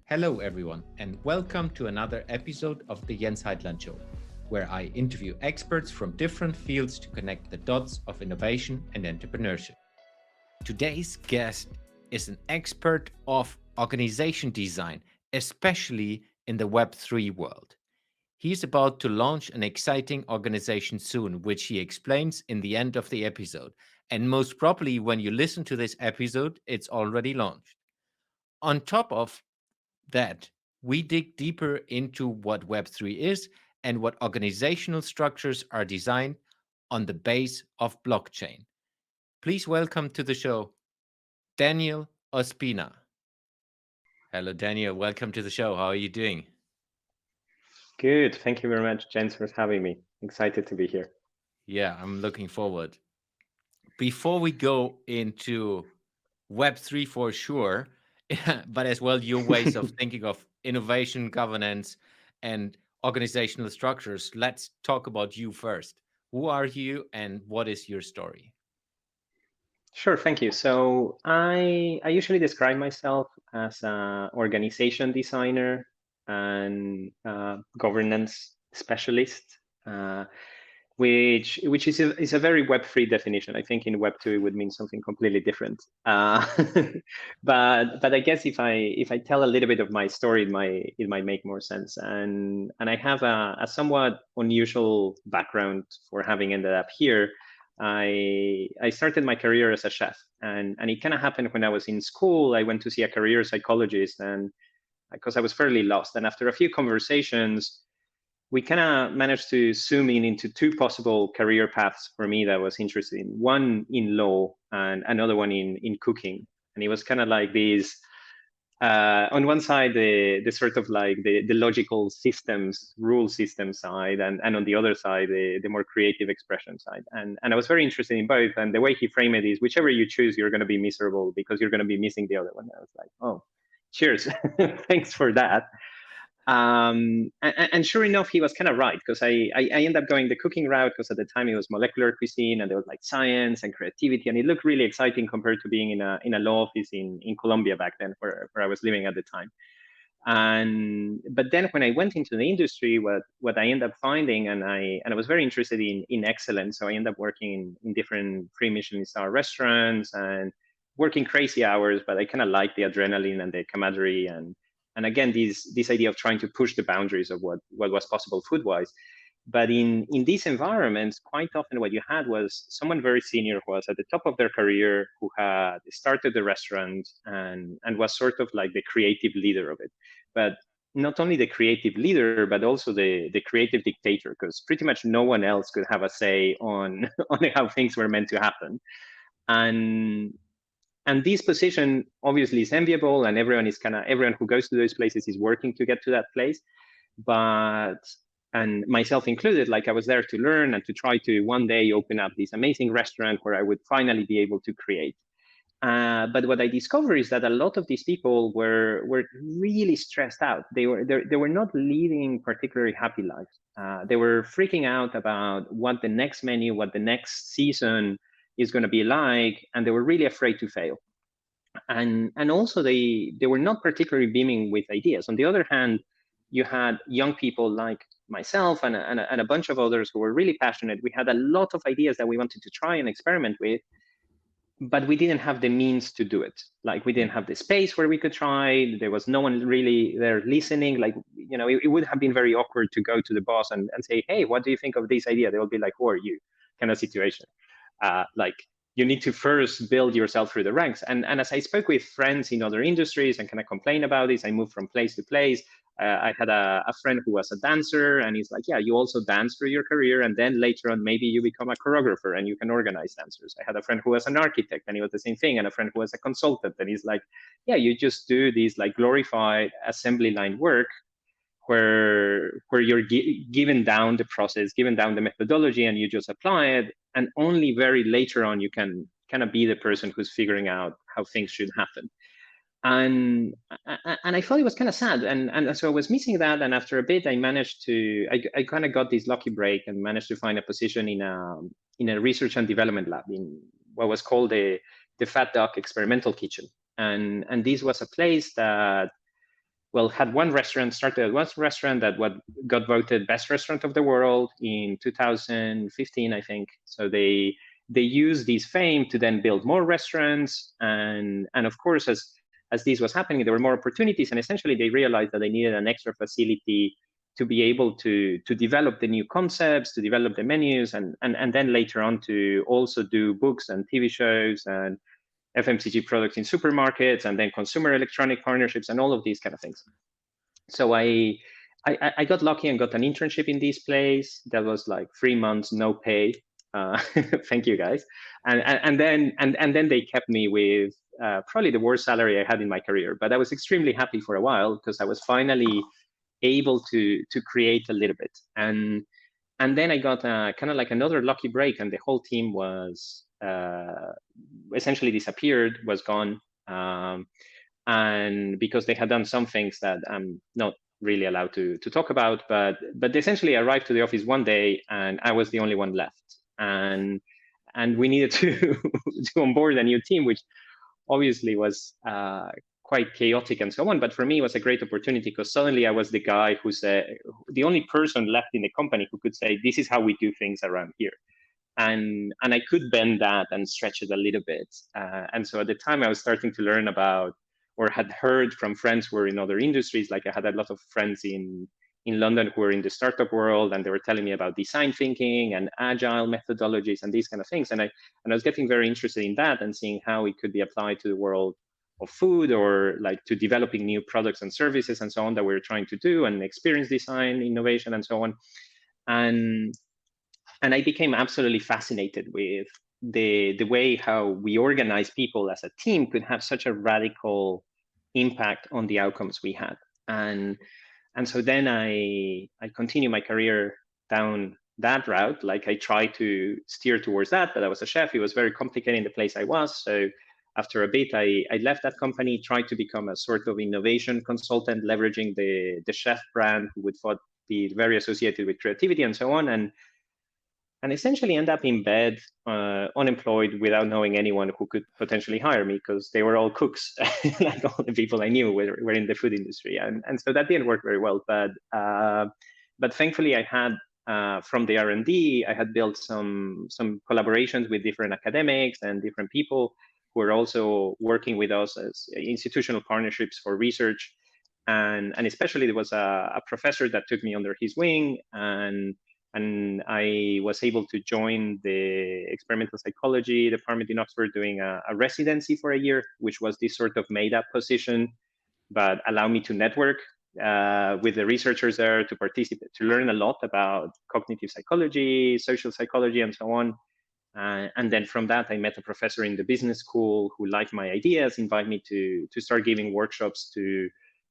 Hello, everyone, and welcome to another episode of the Heitland Show, where I interview experts from different fields to connect the dots of innovation and entrepreneurship. Today's guest is an expert of organization design, especially in the Web3 world. He's about to launch an exciting organization soon, which he explains in the end of the episode. And most probably, when you listen to this episode, it's already launched. On top of that, we dig deeper into what Web3 is and what organizational structures are designed on the base of blockchain. Please welcome to the show, Daniel Ospina. Hello, Daniel. Welcome to the show. How are you doing? Good. Thank you very much, Jens, for having me. Excited to be here. Yeah, I'm looking forward. Before we go into Web3 for sure, but as well your ways of thinking of innovation, governance, and organizational structures, let's talk about you first. Who are you and what is your story? Sure, thank you. So I usually describe myself as an organization designer and governance specialist, uh, which is a very Web3 definition. I think in Web2 it would mean something completely different. But I guess if I tell a little bit of my story, it might make more sense. And I have a somewhat unusual background for having ended up here. I started my career as a chef, and it kind of happened when I was in school. I went to see a career psychologist, and because I was fairly lost, and after a few conversations, we kind of managed to zoom in into two possible career paths for me that I was interested in. One in law, and another one in cooking. And it was kind of like these on one side the sort of like the logical systems rule system side, and on the other side the more creative expression side, and I was very interested in both. And the way he framed it is, whichever you choose, you're going to be miserable because you're going to be missing the other one. I was like, oh, cheers. Thanks for that. And sure enough, he was kind of right, because I ended up going the cooking route because at the time it was molecular cuisine and there was like science and creativity, and it looked really exciting compared to being in a law office in Colombia back then, where I was living at the time. And but then when I went into the industry, what I ended up finding, and I was very interested in excellence, so I ended up working in different pre-Michelin star restaurants and working crazy hours, but I kind of liked the adrenaline and the camaraderie, and again this idea of trying to push the boundaries of what was possible food wise. But in these environments, quite often what you had was someone very senior who was at the top of their career, who had started the restaurant and was sort of like the creative leader of it. But not only the creative leader, but also the creative dictator, because pretty much no one else could have a say on on how things were meant to happen. And and this position obviously is enviable, and everyone who goes to those places is working to get to that place. But, and myself included, like, I was there to learn and to try to one day open up this amazing restaurant where I would finally be able to create. But what I discovered is that a lot of these people were really stressed out. They were not leading particularly happy lives. They were freaking out about what the next menu, what the next season is going to be like, and they were really afraid to fail. And also they were not particularly beaming with ideas. On the other hand, you had young people like myself and a bunch of others who were really passionate. We had a lot of ideas that we wanted to try and experiment with, but we didn't have the means to do it. Like, we didn't have the space where we could try. There was no one really there listening. Like, it would have been very awkward to go to the boss and say, hey, what do you think of this idea? They will be like, who are you? Kind of situation. Like, you need to first build yourself through the ranks. And as I spoke with friends in other industries and kind of complain about this, I moved from place to place. I had a friend who was a dancer, and he's like, yeah, you also dance through your career, and then later on, maybe you become a choreographer and you can organize dancers. I had a friend who was an architect, and he was the same thing, and a friend who was a consultant, and he's like, yeah, you just do these like glorified assembly line work where you're given down the process, given down the methodology, and you just apply it. And only very later on you can kind of be the person who's figuring out how things should happen. And I thought it was kind of sad, and so I was missing that. And after a bit, I kind of got this lucky break and managed to find a position in a research and development lab in what was called the Fat Duck Experimental Kitchen. And this was a place that well, had one restaurant, started one restaurant that what got voted best restaurant of the world in 2015, I think. So they used this fame to then build more restaurants, and of course, as this was happening, there were more opportunities, and essentially they realized that they needed an extra facility to be able to develop the new concepts, to develop the menus, and then later on to also do books and TV shows and FMCG products in supermarkets, and then consumer electronic partnerships and all of these kind of things. So I got lucky and got an internship in this place. That was like 3 months, no pay. Thank you guys. And then they kept me with probably the worst salary I had in my career. But I was extremely happy for a while because I was finally able to create a little bit. And then I got kind of like another lucky break, and the whole team was essentially disappeared, was gone. And because they had done some things that I'm not really allowed to talk about, but essentially I arrived to the office one day and I was the only one left. And we needed to onboard a new team, which obviously was quite chaotic and so on. But for me, it was a great opportunity because suddenly I was the guy who said, the only person left in the company who could say, this is how we do things around here. And I could bend that and stretch it a little bit. And so at the time I was starting to learn about, or had heard from friends who were in other industries. Like I had a lot of friends in London who were in the startup world, and they were telling me about design thinking and agile methodologies and these kind of things. And I was getting very interested in that and seeing how it could be applied to the world of food, or like to developing new products and services and so on that we were trying to do, and experience design, innovation, and so on. And I became absolutely fascinated with the way how we organize people as a team could have such a radical impact on the outcomes we had. And so then I continued my career down that route. Like I tried to steer towards that, but I was a chef. It was very complicated in the place I was. So after a bit, I left that company, tried to become a sort of innovation consultant, leveraging the chef brand, who would be very associated with creativity and so on. And essentially end up in bed, unemployed, without knowing anyone who could potentially hire me, because they were all cooks. Like all the people I knew were in the food industry, and so that didn't work very well. But thankfully, I had from the R&D, I had built some collaborations with different academics and different people who are also working with us as institutional partnerships for research. And especially there was a professor that took me under his wing, and I was able to join the experimental psychology department in Oxford, doing a residency for a year, which was this sort of made up position, but allowed me to network with the researchers there, to participate, to learn a lot about cognitive psychology, social psychology, and so on. And then from that, I met a professor in the business school who liked my ideas, invited me to start giving workshops to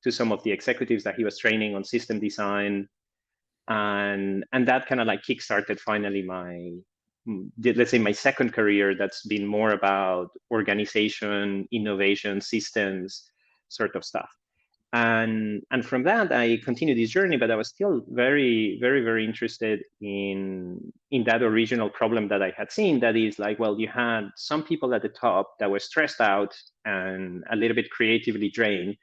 some of the executives that he was training on system design. And that kind of like kickstarted finally my, let's say, my second career, that's been more about organization, innovation, systems sort of stuff. And from that, I continued this journey, but I was still very, very, very interested in that original problem that I had seen. That is like, well, you had some people at the top that were stressed out and a little bit creatively drained.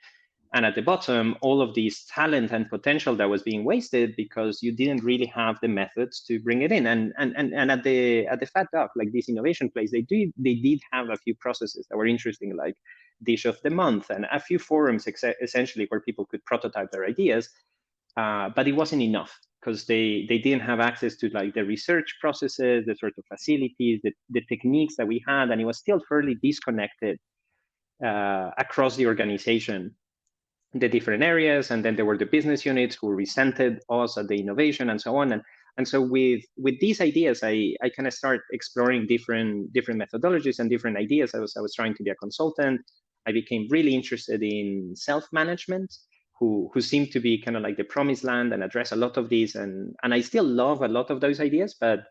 And at the bottom, all of this talent and potential that was being wasted because you didn't really have the methods to bring it in. And at the Fat Duck, like this innovation place, they did have a few processes that were interesting, like Dish of the Month, and a few forums essentially where people could prototype their ideas. But it wasn't enough, because they didn't have access to like the research processes, the sort of facilities, the techniques that we had, and it was still fairly disconnected across the organization, the different areas. And then there were the business units who resented us at the innovation and so on. And so with these ideas, I kind of start exploring different methodologies and different ideas. I was trying to be a consultant. I became really interested in self-management, who seemed to be kind of like the promised land and address a lot of these. And I still love a lot of those ideas, but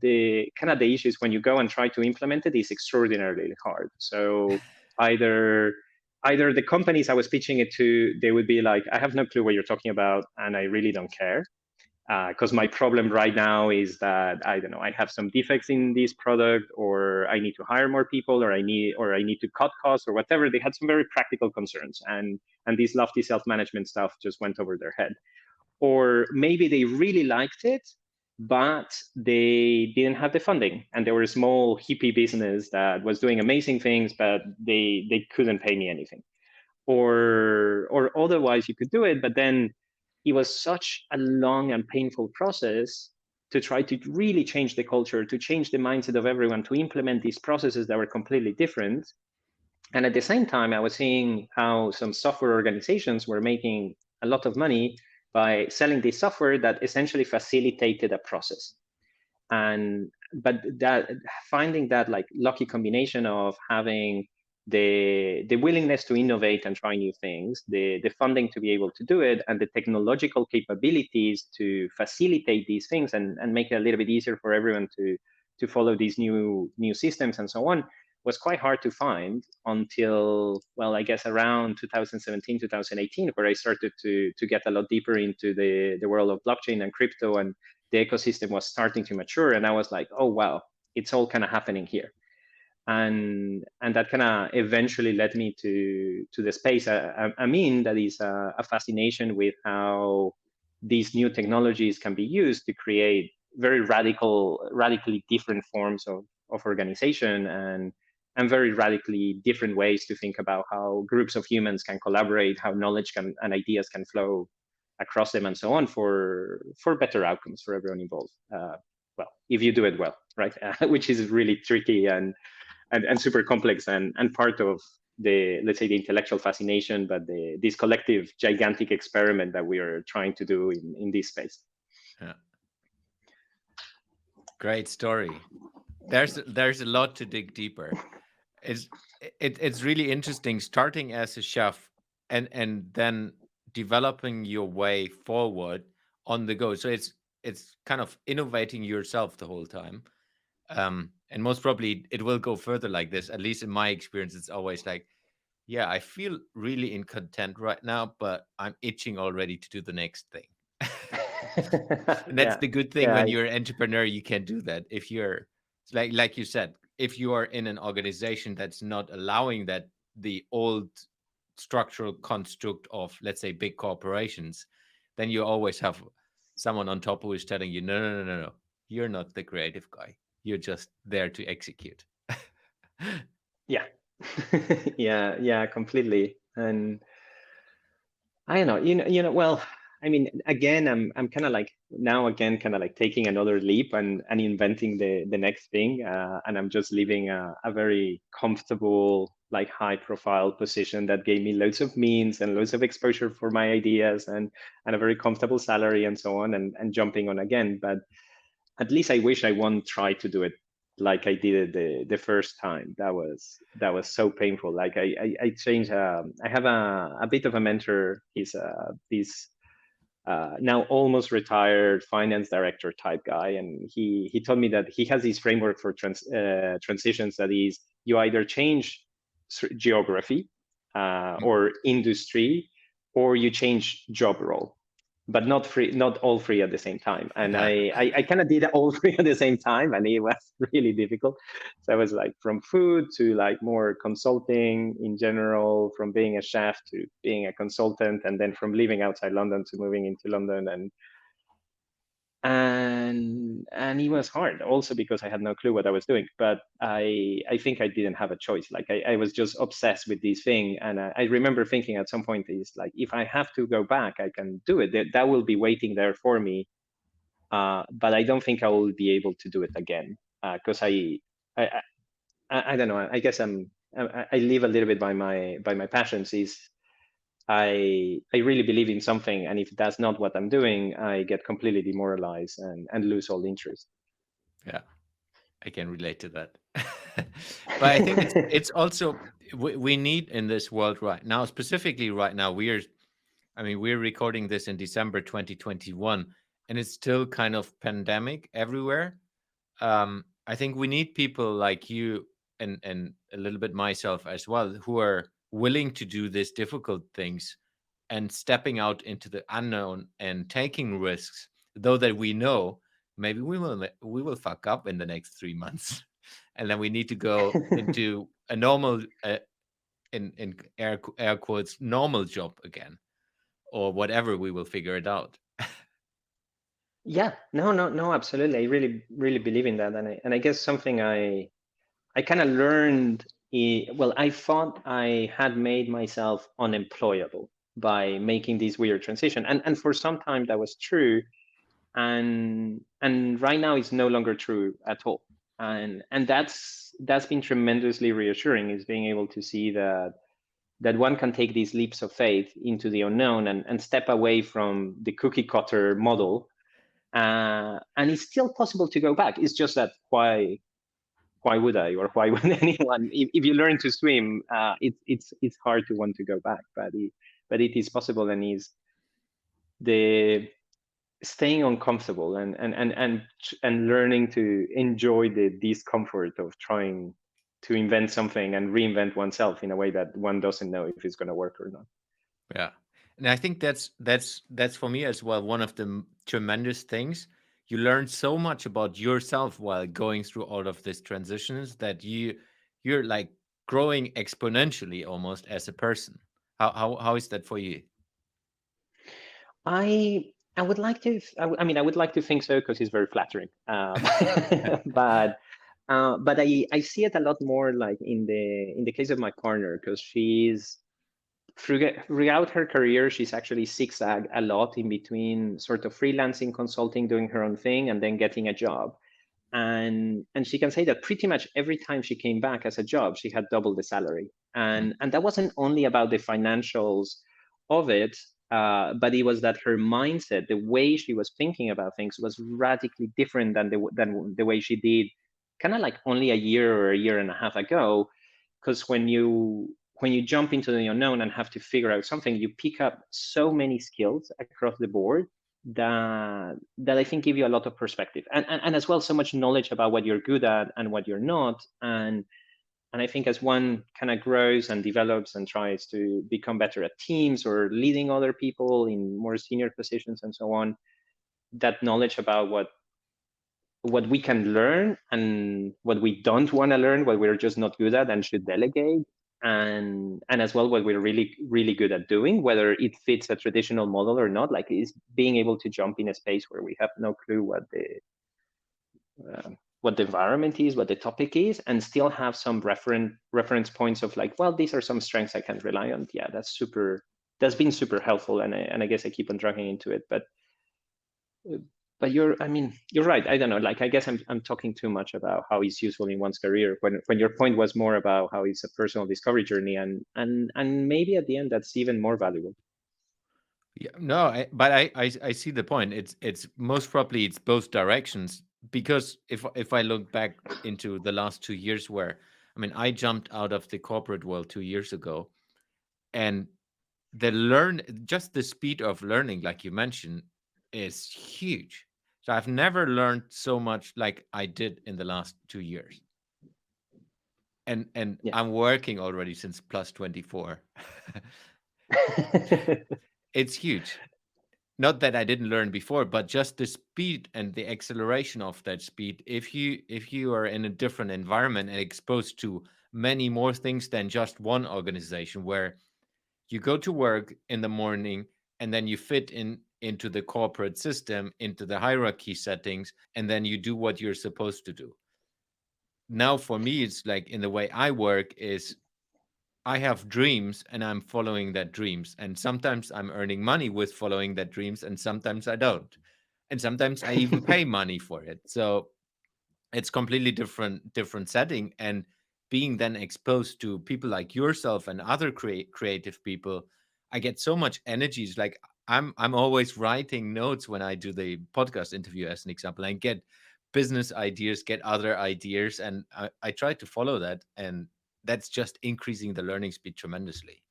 the issue is when you go and try to implement it is extraordinarily hard. So either the companies I was pitching it to, they would be like, I have no clue what you're talking about, and I really don't care. because my problem right now is that I don't know, I have some defects in this product, or I need to hire more people, or I need to cut costs, or whatever. They had some very practical concerns, and this lofty self-management stuff just went over their head. Or maybe they really liked it, but they didn't have the funding, and they were a small hippie business that was doing amazing things, but they couldn't pay me anything. Or otherwise you could do it, but then it was such a long and painful process to try to really change the culture, to change the mindset of everyone, to implement these processes that were completely different. And at the same time, I was seeing how some software organizations were making a lot of money by selling this software that essentially facilitated a process. And but that finding that like lucky combination of having the willingness to innovate and try new things, the funding to be able to do it, and the technological capabilities to facilitate these things and make it a little bit easier for everyone to follow these new systems and so on, was quite hard to find until, well, I guess around 2017, 2018, where I started to get a lot deeper into the world of blockchain and crypto, and the ecosystem was starting to mature. And I was like, oh, wow, it's all kind of happening here. And that kind of eventually led me to the space. I mean, that is a fascination with how these new technologies can be used to create very radically different forms of organization, and very radically different ways to think about how groups of humans can collaborate, how knowledge can and ideas can flow across them, and so on, for better outcomes for everyone involved. Well, if you do it well, right? Which is really tricky and super complex, and part of the, let's say, the intellectual fascination, but this collective gigantic experiment that we are trying to do in this space. Yeah. Great story. There's a lot to dig deeper. It's really interesting starting as a chef and then developing your way forward on the go. So it's kind of innovating yourself the whole time. And most probably it will go further like this. At least in my experience, it's always like, yeah, I feel really in content right now, but I'm itching already to do the next thing. And that's Yeah, the good thing when you're an entrepreneur, you can do that. If you're like you said, if you are in an organization that's not allowing that, the old structural construct of, let's say, big corporations, then you always have someone on top who is telling you, no, no, no, no, no, you're not the creative guy. You're just there to execute. yeah. Yeah, completely. And I don't know, well, I mean, again, I'm kind of like now again, kind of like taking another leap and inventing the next thing. And I'm just leaving a very comfortable, like high profile position that gave me loads of means and loads of exposure for my ideas, and a very comfortable salary and so on, and jumping on again. But at least I wish I won't try to do it like I did it the first time. That was so painful. Like I changed. I have a bit of a mentor. He's this now almost retired finance director type guy, and he told me that he has this framework for transitions. That is, you either change geography or industry, or you change job role, but not all three at the same time. And I kind of did all three at the same time, and it was really difficult. So I was like from food to like more consulting in general, from being a chef to being a consultant, and then from living outside London to moving into London. And it was hard also because I had no clue what I was doing. But I think I didn't have a choice. Like I was just obsessed with this thing. And I remember thinking at some point, is like, if I have to go back, I can do it. That will be waiting there for me. But I don't think I will be able to do it again, because I don't know. I guess I live a little bit by my passions. Is I really believe in something, and if that's not what I'm doing, I get completely demoralized and lose all interest. Yeah, I can relate to that. But I think it's also we need in this world right now, specifically right now. We're recording this in December 2021, and it's still kind of pandemic everywhere. I think we need people like you and a little bit myself as well, who are willing to do these difficult things and stepping out into the unknown and taking risks though that we know maybe we will fuck up in the next 3 months, and then we need to go into a normal, in air quotes, normal job again, or whatever. We will figure it out. Yeah, no, absolutely. I really believe in that, and I guess something I kind of learned. Well, I thought I had made myself unemployable by making this weird transition, and for some time that was true, and right now it's no longer true at all, and that's been tremendously reassuring, is being able to see that one can take these leaps of faith into the unknown and step away from the cookie cutter model, and it's still possible to go back. It's just that why would I, or why would anyone? If you learn to swim, it's hard to want to go back, but it is possible, and is the staying uncomfortable and learning to enjoy the discomfort of trying to invent something and reinvent oneself in a way that one doesn't know if it's going to work or not. Yeah, and I think that's for me as well one of the tremendous things. You learn so much about yourself while going through all of these transitions that you're like growing exponentially almost as a person. How is that for you? I would like to. I mean, I would like to think so, because it's very flattering. But I see it a lot more like in the case of my partner, because she's throughout her career, she's actually zigzagged a lot in between sort of freelancing, consulting, doing her own thing, and then getting a job. And she can say that pretty much every time she came back as a job, she had double the salary. And that wasn't only about the financials of it, but it was that her mindset, the way she was thinking about things, was radically different than the way she did kind of like only a year or a year and a half ago. Because when you jump into the unknown and have to figure out something, you pick up so many skills across the board that I think give you a lot of perspective, and as well so much knowledge about what you're good at and what you're not. And I think as one kind of grows and develops and tries to become better at teams or leading other people in more senior positions and so on, that knowledge about what we can learn and what we don't want to learn, what we're just not good at and should delegate, and as well what we're really good at doing, whether it fits a traditional model or not, like is being able to jump in a space where we have no clue what the environment is, what the topic is, and still have some reference points of like, well, these are some strengths I can rely on. Yeah, that's been super helpful, and I guess I keep on dragging into it, but you're right. I don't know. Like, I guess I'm talking too much about how it's useful in one's career, when your point was more about how it's a personal discovery journey, and maybe at the end that's even more valuable. Yeah, no, but I see the point. It's most probably it's both directions, because if I look back into the last 2 years, where I mean I jumped out of the corporate world 2 years ago, and just the speed of learning, like you mentioned, is huge. So I've never learned so much like I did in the last 2 years, and Yeah. I'm working already since plus 24. It's huge. Not that I didn't learn before, but just the speed and the acceleration of that speed. If you are in a different environment and exposed to many more things than just one organization, where you go to work in the morning and then you fit into the corporate system, into the hierarchy settings, and then you do what you're supposed to do. Now for me, it's like, in the way I work, is I have dreams and I'm following that dreams. And sometimes I'm earning money with following that dreams, and sometimes I don't. And sometimes I even pay money for it. So it's completely different setting. And being then exposed to people like yourself and other creative people, I get so much energy. It's like I'm always writing notes when I do the podcast interview, as an example, and get business ideas, get other ideas, and I try to follow that. And that's just increasing the learning speed tremendously.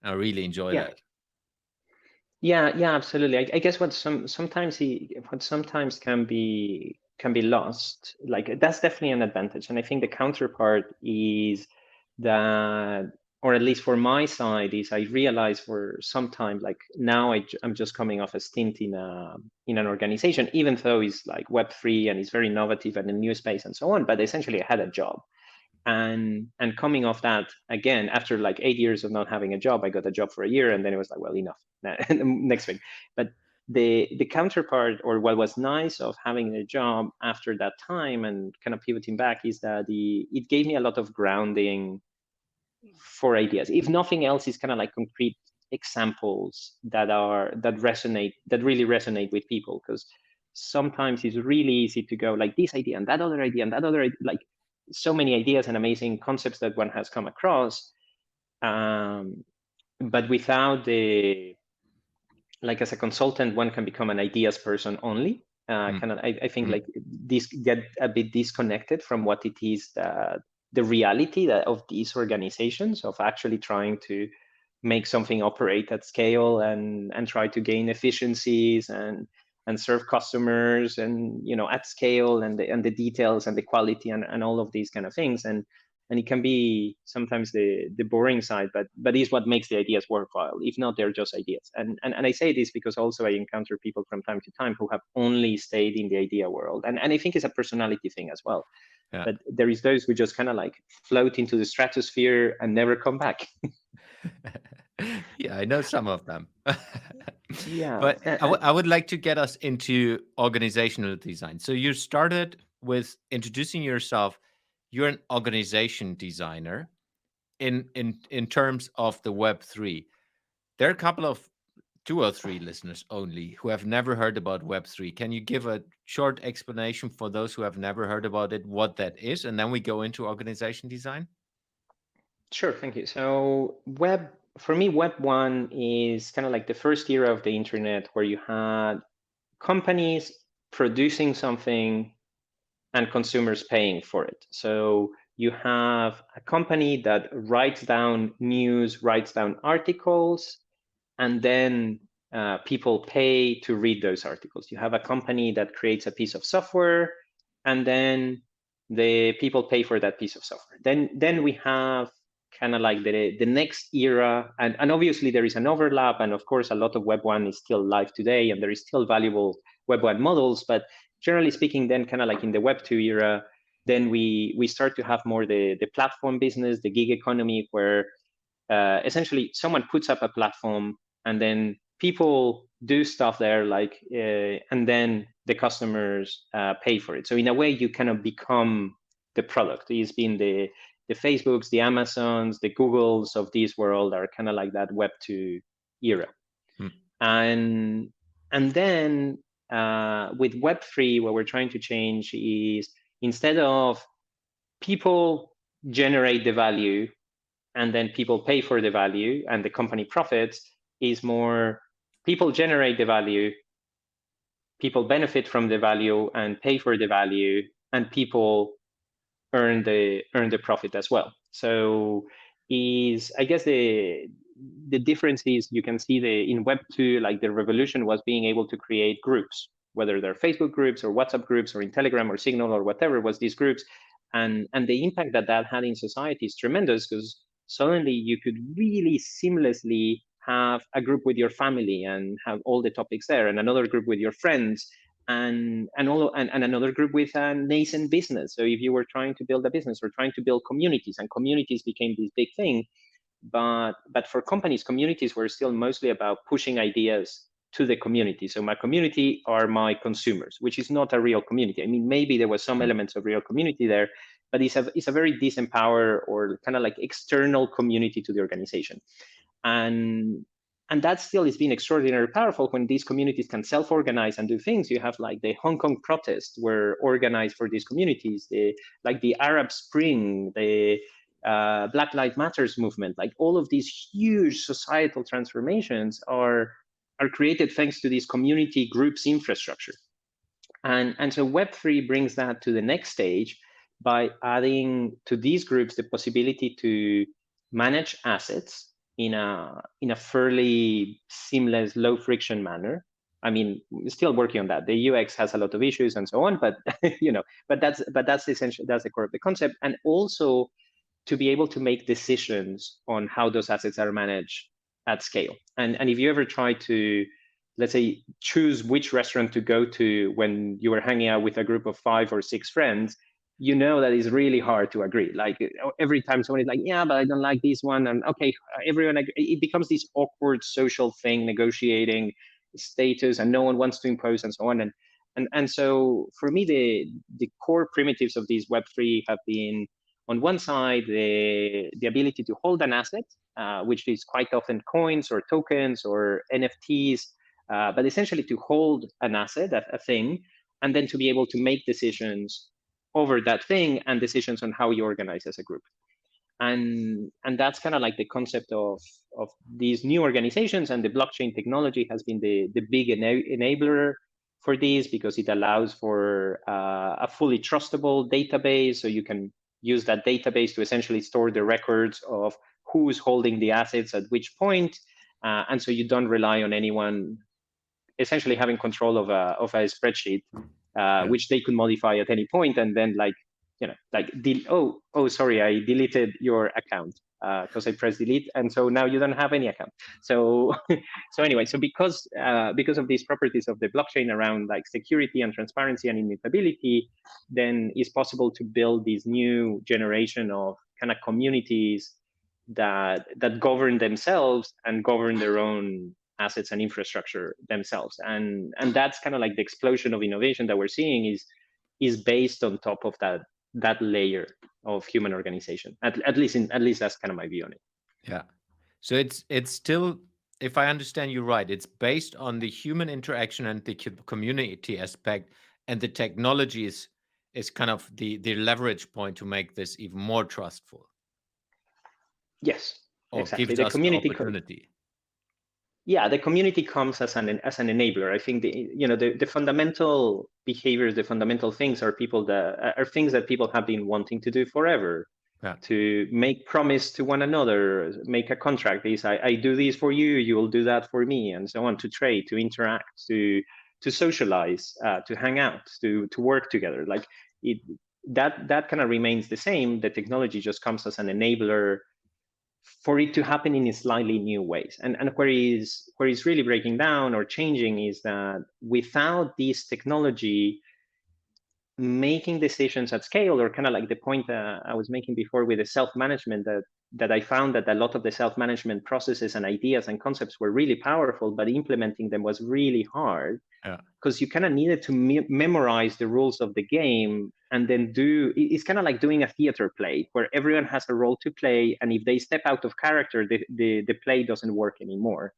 I really enjoy Yeah. that. Yeah, absolutely. I guess what sometimes can be lost, like that's definitely an advantage. And I think the counterpart is that or at least for my side, is I realized for some time, like now I'm just coming off a stint in an organization, even though it's like Web3 and it's very innovative and a new space and so on, but essentially I had a job. And coming off that, again, after like 8 years of not having a job, I got a job for a year, and then it was like, well, enough. Next thing. But the counterpart, or what was nice of having a job after that time and kind of pivoting back, is that it gave me a lot of grounding for ideas. If nothing else, it's kind of like concrete examples that really resonate with people, because sometimes it's really easy to go like this idea and that other idea and that other, like so many ideas and amazing concepts that one has come across, but without the, like as a consultant, one can become an ideas person only. Kind of, I think like this get a bit disconnected from what it is that the reality of these organizations, of actually trying to make something operate at scale and try to gain efficiencies and serve customers and at scale, and the details and the quality and all of these kind of things. And it can be sometimes the boring side, but is what makes the ideas worthwhile. If not, they're just ideas. And I say this because also I encounter people from time to time who have only stayed in the idea world, and I think it's a personality thing as well. Yeah. But there is those who just kind of like float into the stratosphere and never come back. Yeah, I know some of them. Yeah, but I would like to get us into organizational design. So you started with introducing yourself. You're an organization designer in terms of the Web3. There are a couple of 2 or 3 listeners only who have never heard about Web3. Can you give a short explanation for those who have never heard about it, what that is, and then we go into organization design? Sure, thank you. So for me, Web 1 is kind of like the first era of the internet, where you had companies producing something and consumers paying for it. So you have a company that writes down news, writes down articles, and then people pay to read those articles. You have a company that creates a piece of software, and then the people pay for that piece of software. Then we have kind of like the next era, and obviously there is an overlap, and of course a lot of Web 1 is still live today, and there is still valuable Web 1 models, but generally speaking, then kind of like in the Web 2 era, then we start to have more the platform business, the gig economy, where essentially someone puts up a platform and then people do stuff there, like, and then the customers pay for it. So in a way, you kind of become the product. It's been the Facebooks, the Amazons, the Googles of this world are kind of like that Web 2 era. And then with Web 3, what we're trying to change is, instead of people generate the value and then people pay for the value and the company profits, is more people generate the value, people benefit from the value and pay for the value, and people earn the profit as well. So I guess the difference is, you can see in Web 2, like the revolution was being able to create groups, whether they're Facebook groups or WhatsApp groups or in Telegram or Signal or whatever was these groups. And the impact that had in society is tremendous, because suddenly you could really seamlessly have a group with your family and have all the topics there, and another group with your friends, and another group with a nascent business. So if you were trying to build a business or trying to build communities, and communities became this big thing, but for companies, communities were still mostly about pushing ideas to the community. So my community are my consumers, which is not a real community. I mean, maybe there was some elements of real community there, but it's a very disempowered or kind of like external community to the organization. And that still is being extraordinarily powerful when these communities can self-organize and do things. You have like the Hong Kong protests were organized for these communities, like the Arab Spring, the Black Lives Matters movement, like all of these huge societal transformations are created thanks to this community groups infrastructure. And so Web3 brings that to the next stage by adding to these groups the possibility to manage assets in a fairly seamless, low friction manner. I mean, we're still working on that. The UX has a lot of issues and so on, but but that's essentially, that's the core of the concept. And also to be able to make decisions on how those assets are managed at scale. And if you ever try to, let's say, choose which restaurant to go to when you were hanging out with a group of 5 or 6 friends, you know that it's really hard to agree. Like every time someone is like, yeah, but I don't like this one, and okay, everyone, it becomes this awkward social thing, negotiating status, and no one wants to impose, and so on. And so for me, the core primitives of these Web3 have been, on one side, the ability to hold an asset, which is quite often coins or tokens or NFTs, but essentially to hold an asset, a thing, and then to be able to make decisions over that thing and decisions on how you organize as a group. And that's kind of like the concept of these new organizations, and the blockchain technology has been the big enabler for these, because it allows for a fully trustable database, so you can use that database to essentially store the records of who's holding the assets at which point, and so you don't rely on anyone essentially having control of a spreadsheet, which they could modify at any point, and then like, like, sorry, I deleted your account because I pressed delete, and so now you don't have any account. So so anyway, so because of these properties of the blockchain around like security and transparency and immutability, then it's possible to build this new generation of kind of communities that govern themselves and govern their own assets and infrastructure themselves. And that's kind of like the explosion of innovation that we're seeing is based on top of that layer of human organization. At least that's kind of my view on it. Yeah. So it's still, if I understand you right, it's based on the human interaction and the community aspect, and the technology is kind of the leverage point to make this even more trustful, Yes, or exactly. gives The us the community opportunity. Yeah, the community comes as an enabler. I think the fundamental behaviors, the fundamental things are things that people have been wanting to do forever. Yeah. To make promise to one another, make a contract. I do this for you, you will do that for me, and so on. To trade, to interact, to socialize, to hang out, to work together. Like it, that kind of remains the same. The technology just comes as an enabler for it to happen in slightly new ways. And where is really breaking down or changing is that without this technology, making decisions at scale, or kind of like the point I was making before with the self-management, that I found that a lot of the self-management processes and ideas and concepts were really powerful, but implementing them was really hard. Yeah. Because you kind of needed to memorize the rules of the game, and then it's kind of like doing a theater play where everyone has a role to play, and if they step out of character, the play doesn't work anymore.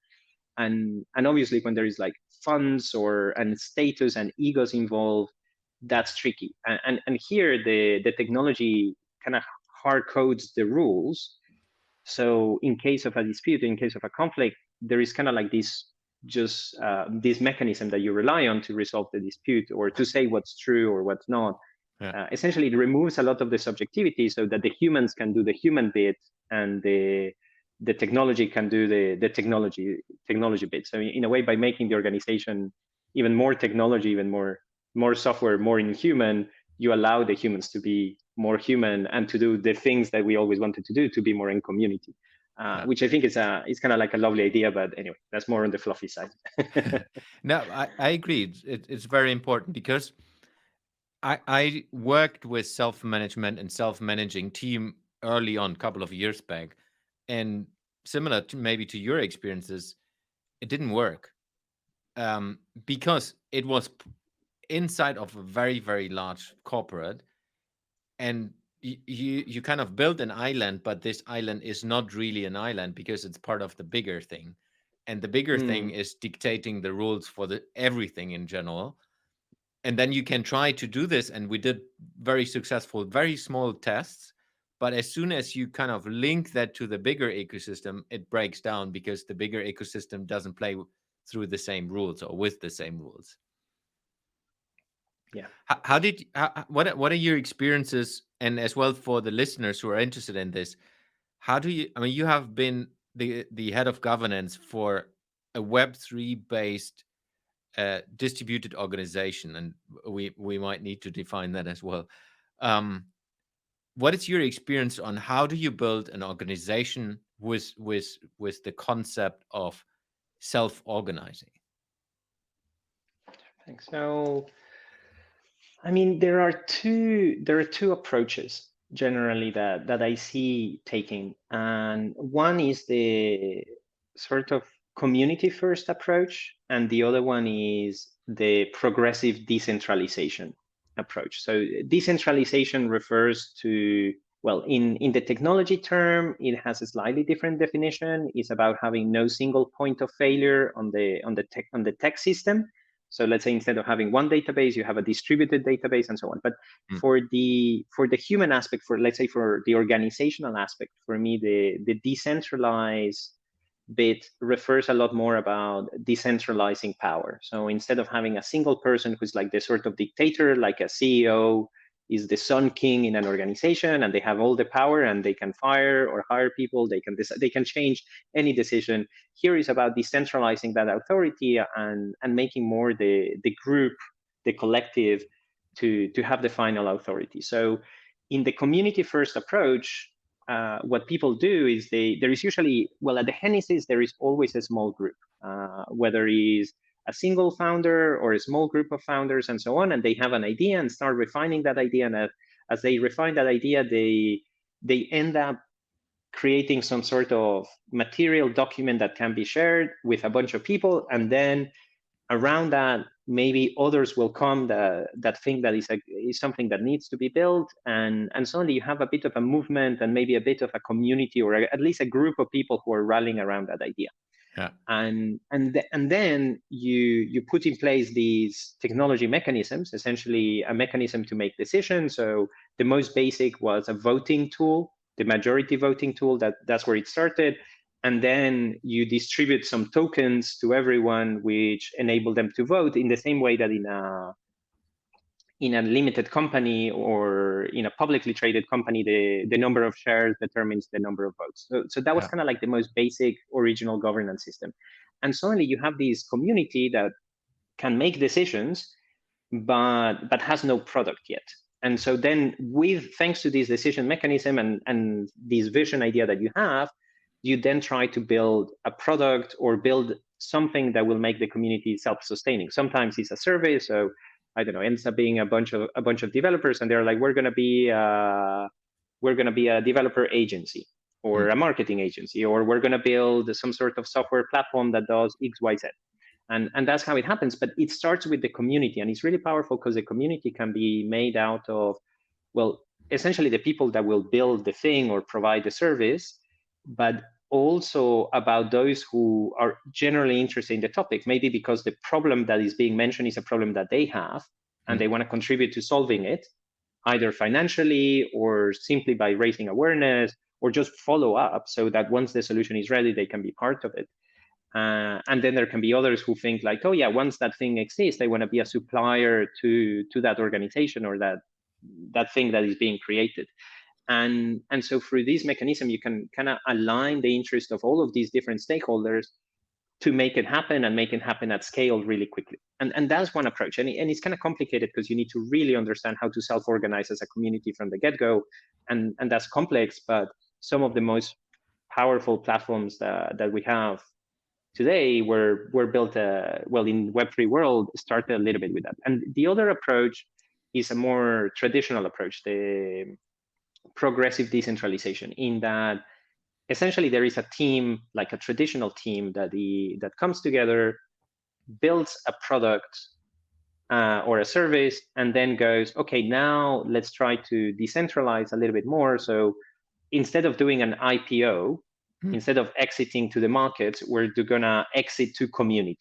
And obviously when there is like funds and status and egos involved, that's tricky. And here the technology kind of hard codes the rules. So in case of a dispute, in case of a conflict, there is kind of like this mechanism that you rely on to resolve the dispute, or to say what's true or what's not. Yeah. Essentially, it removes a lot of the subjectivity, so that the humans can do the human bit, and the technology can do the technology bit. So in a way, by making the organization even more technology, even more software, more inhuman, you allow the humans to be more human and to do the things that we always wanted to do, to be more in community. Which I think is kind of like a lovely idea, but anyway, that's more on the fluffy side. No, I agree. It's very important, because I worked with self-management and self-managing team early on, a couple of years back, and similar to maybe to your experiences, it didn't work, because it was inside of a very, very large corporate, and you kind of build an island, but this island is not really an island because it's part of the bigger thing, and the bigger thing is dictating the rules for the everything in general. And then you can try to do this, and we did very successful, very small tests, but as soon as you kind of link that to the bigger ecosystem, it breaks down, because the bigger ecosystem doesn't play through the same rules or with the same rules. Yeah. What are your experiences, and as well for the listeners who are interested in this, how do you, I mean, you have been the head of governance for a Web3 based distributed organization, and we might need to define that as well. Um, what is your experience on how do you build an organization with the concept of self-organizing? Thanks. So, I mean, there are two approaches generally that I see taking, and one is the sort of community first approach, and the other one is the progressive decentralization approach. So decentralization refers to, well, in the technology term, it has a slightly different definition. It's about having no single point of failure on the tech system. So let's say instead of having one database, you have a distributed database and so on. But for the human aspect, for let's say for the organizational aspect, for me, the decentralized bit refers a lot more about decentralizing power. So instead of having a single person who's like the sort of dictator, like a CEO is the sun king in an organization, and they have all the power and they can fire or hire people, they can change any decision. Here is about decentralizing that authority and making more the group, the collective, to have the final authority. So in the community first approach, what people do is there is usually, well, at the Genesis, there is always a small group, whether it's a single founder or a small group of founders and so on, and they have an idea and start refining that idea. And as they refine that idea, they end up creating some sort of material document that can be shared with a bunch of people. And then around that, maybe others will come that think that is something that needs to be built, and suddenly you have a bit of a movement and maybe a bit of a community, or at least a group of people who are rallying around that idea. Yeah. And then you put in place these technology mechanisms, essentially a mechanism to make decisions. So the most basic was a voting tool, the majority voting tool. That's where it started. And then you distribute some tokens to everyone, which enable them to vote in the same way that in a limited company or in a publicly traded company, the number of shares determines the number of votes. So that was kind of like the most basic original governance system. And suddenly you have this community that can make decisions, but has no product yet. And so then thanks to this decision mechanism and this vision idea that you have, you then try to build a product or build something that will make the community self-sustaining. Sometimes it's a survey, so I don't know, ends up being a bunch of developers, and they're like, we're gonna be a developer agency or a marketing agency, or we're gonna build some sort of software platform that does X, Y, Z. And that's how it happens. But it starts with the community, and it's really powerful because the community can be made out of, well, essentially the people that will build the thing or provide the service, but also about those who are generally interested in the topic, maybe because the problem that is being mentioned is a problem that they have, and they want to contribute to solving it, either financially or simply by raising awareness, or just follow up so that once the solution is ready, they can be part of it. And then there can be others who think like, oh yeah, once that thing exists, they want to be a supplier to that organization or that thing that is being created. And so through this mechanism, you can kind of align the interest of all of these different stakeholders to make it happen, and make it happen at scale really quickly. And that's one approach. And it's kind of complicated because you need to really understand how to self-organize as a community from the get-go. And that's complex, but some of the most powerful platforms that we have today were built, well, in Web3 world, started a little bit with that. And the other approach is a more traditional approach, the progressive decentralization, in that essentially there is a team, like a traditional team that comes together, builds a product or a service, and then goes, okay, now let's try to decentralize a little bit more. So instead of doing an IPO, instead of exiting to the markets, we're gonna exit to community.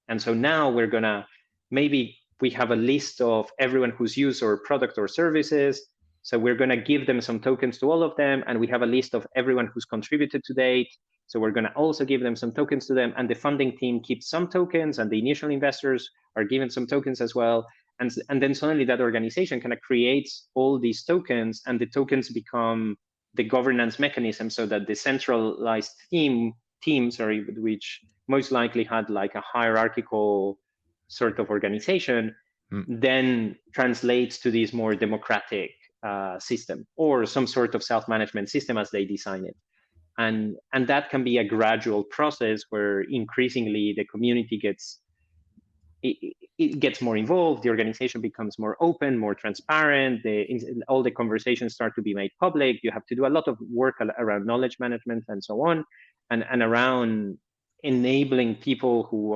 And so now we're gonna, maybe we have a list of everyone who's used our product or services. So we're gonna give them some tokens to all of them. And we have a list of everyone who's contributed to date. So we're gonna also give them some tokens to them. And the funding team keeps some tokens, and the initial investors are given some tokens as well. And then suddenly that organization kind of creates all these tokens, and the tokens become the governance mechanism, so that the centralized team, which most likely had like a hierarchical sort of organization, then translates to this more democratic system or some sort of self-management system as they design it. And that can be a gradual process where increasingly the community gets it gets more involved, the organization becomes more open, more transparent, all the conversations start to be made public. You have to do a lot of work around knowledge management and so on, and around enabling people who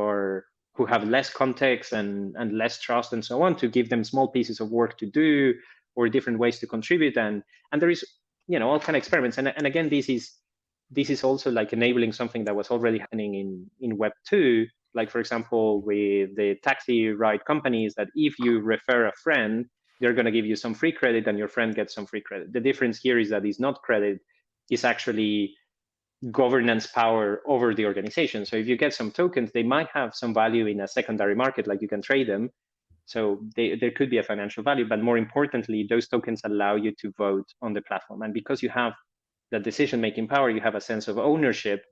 have less context and less trust and so on, to give them small pieces of work to do or different ways to contribute. And there is, all kind of experiments. And again, this is also like enabling something that was already happening in Web 2. Like, for example, with the taxi ride companies, that if you refer a friend, they're going to give you some free credit and your friend gets some free credit. The difference here is that it's not credit, it's actually governance power over the organization. So if you get some tokens, they might have some value in a secondary market, like you can trade them. So there could be a financial value, but more importantly, those tokens allow you to vote on the platform. And because you have the decision-making power, you have a sense of ownership,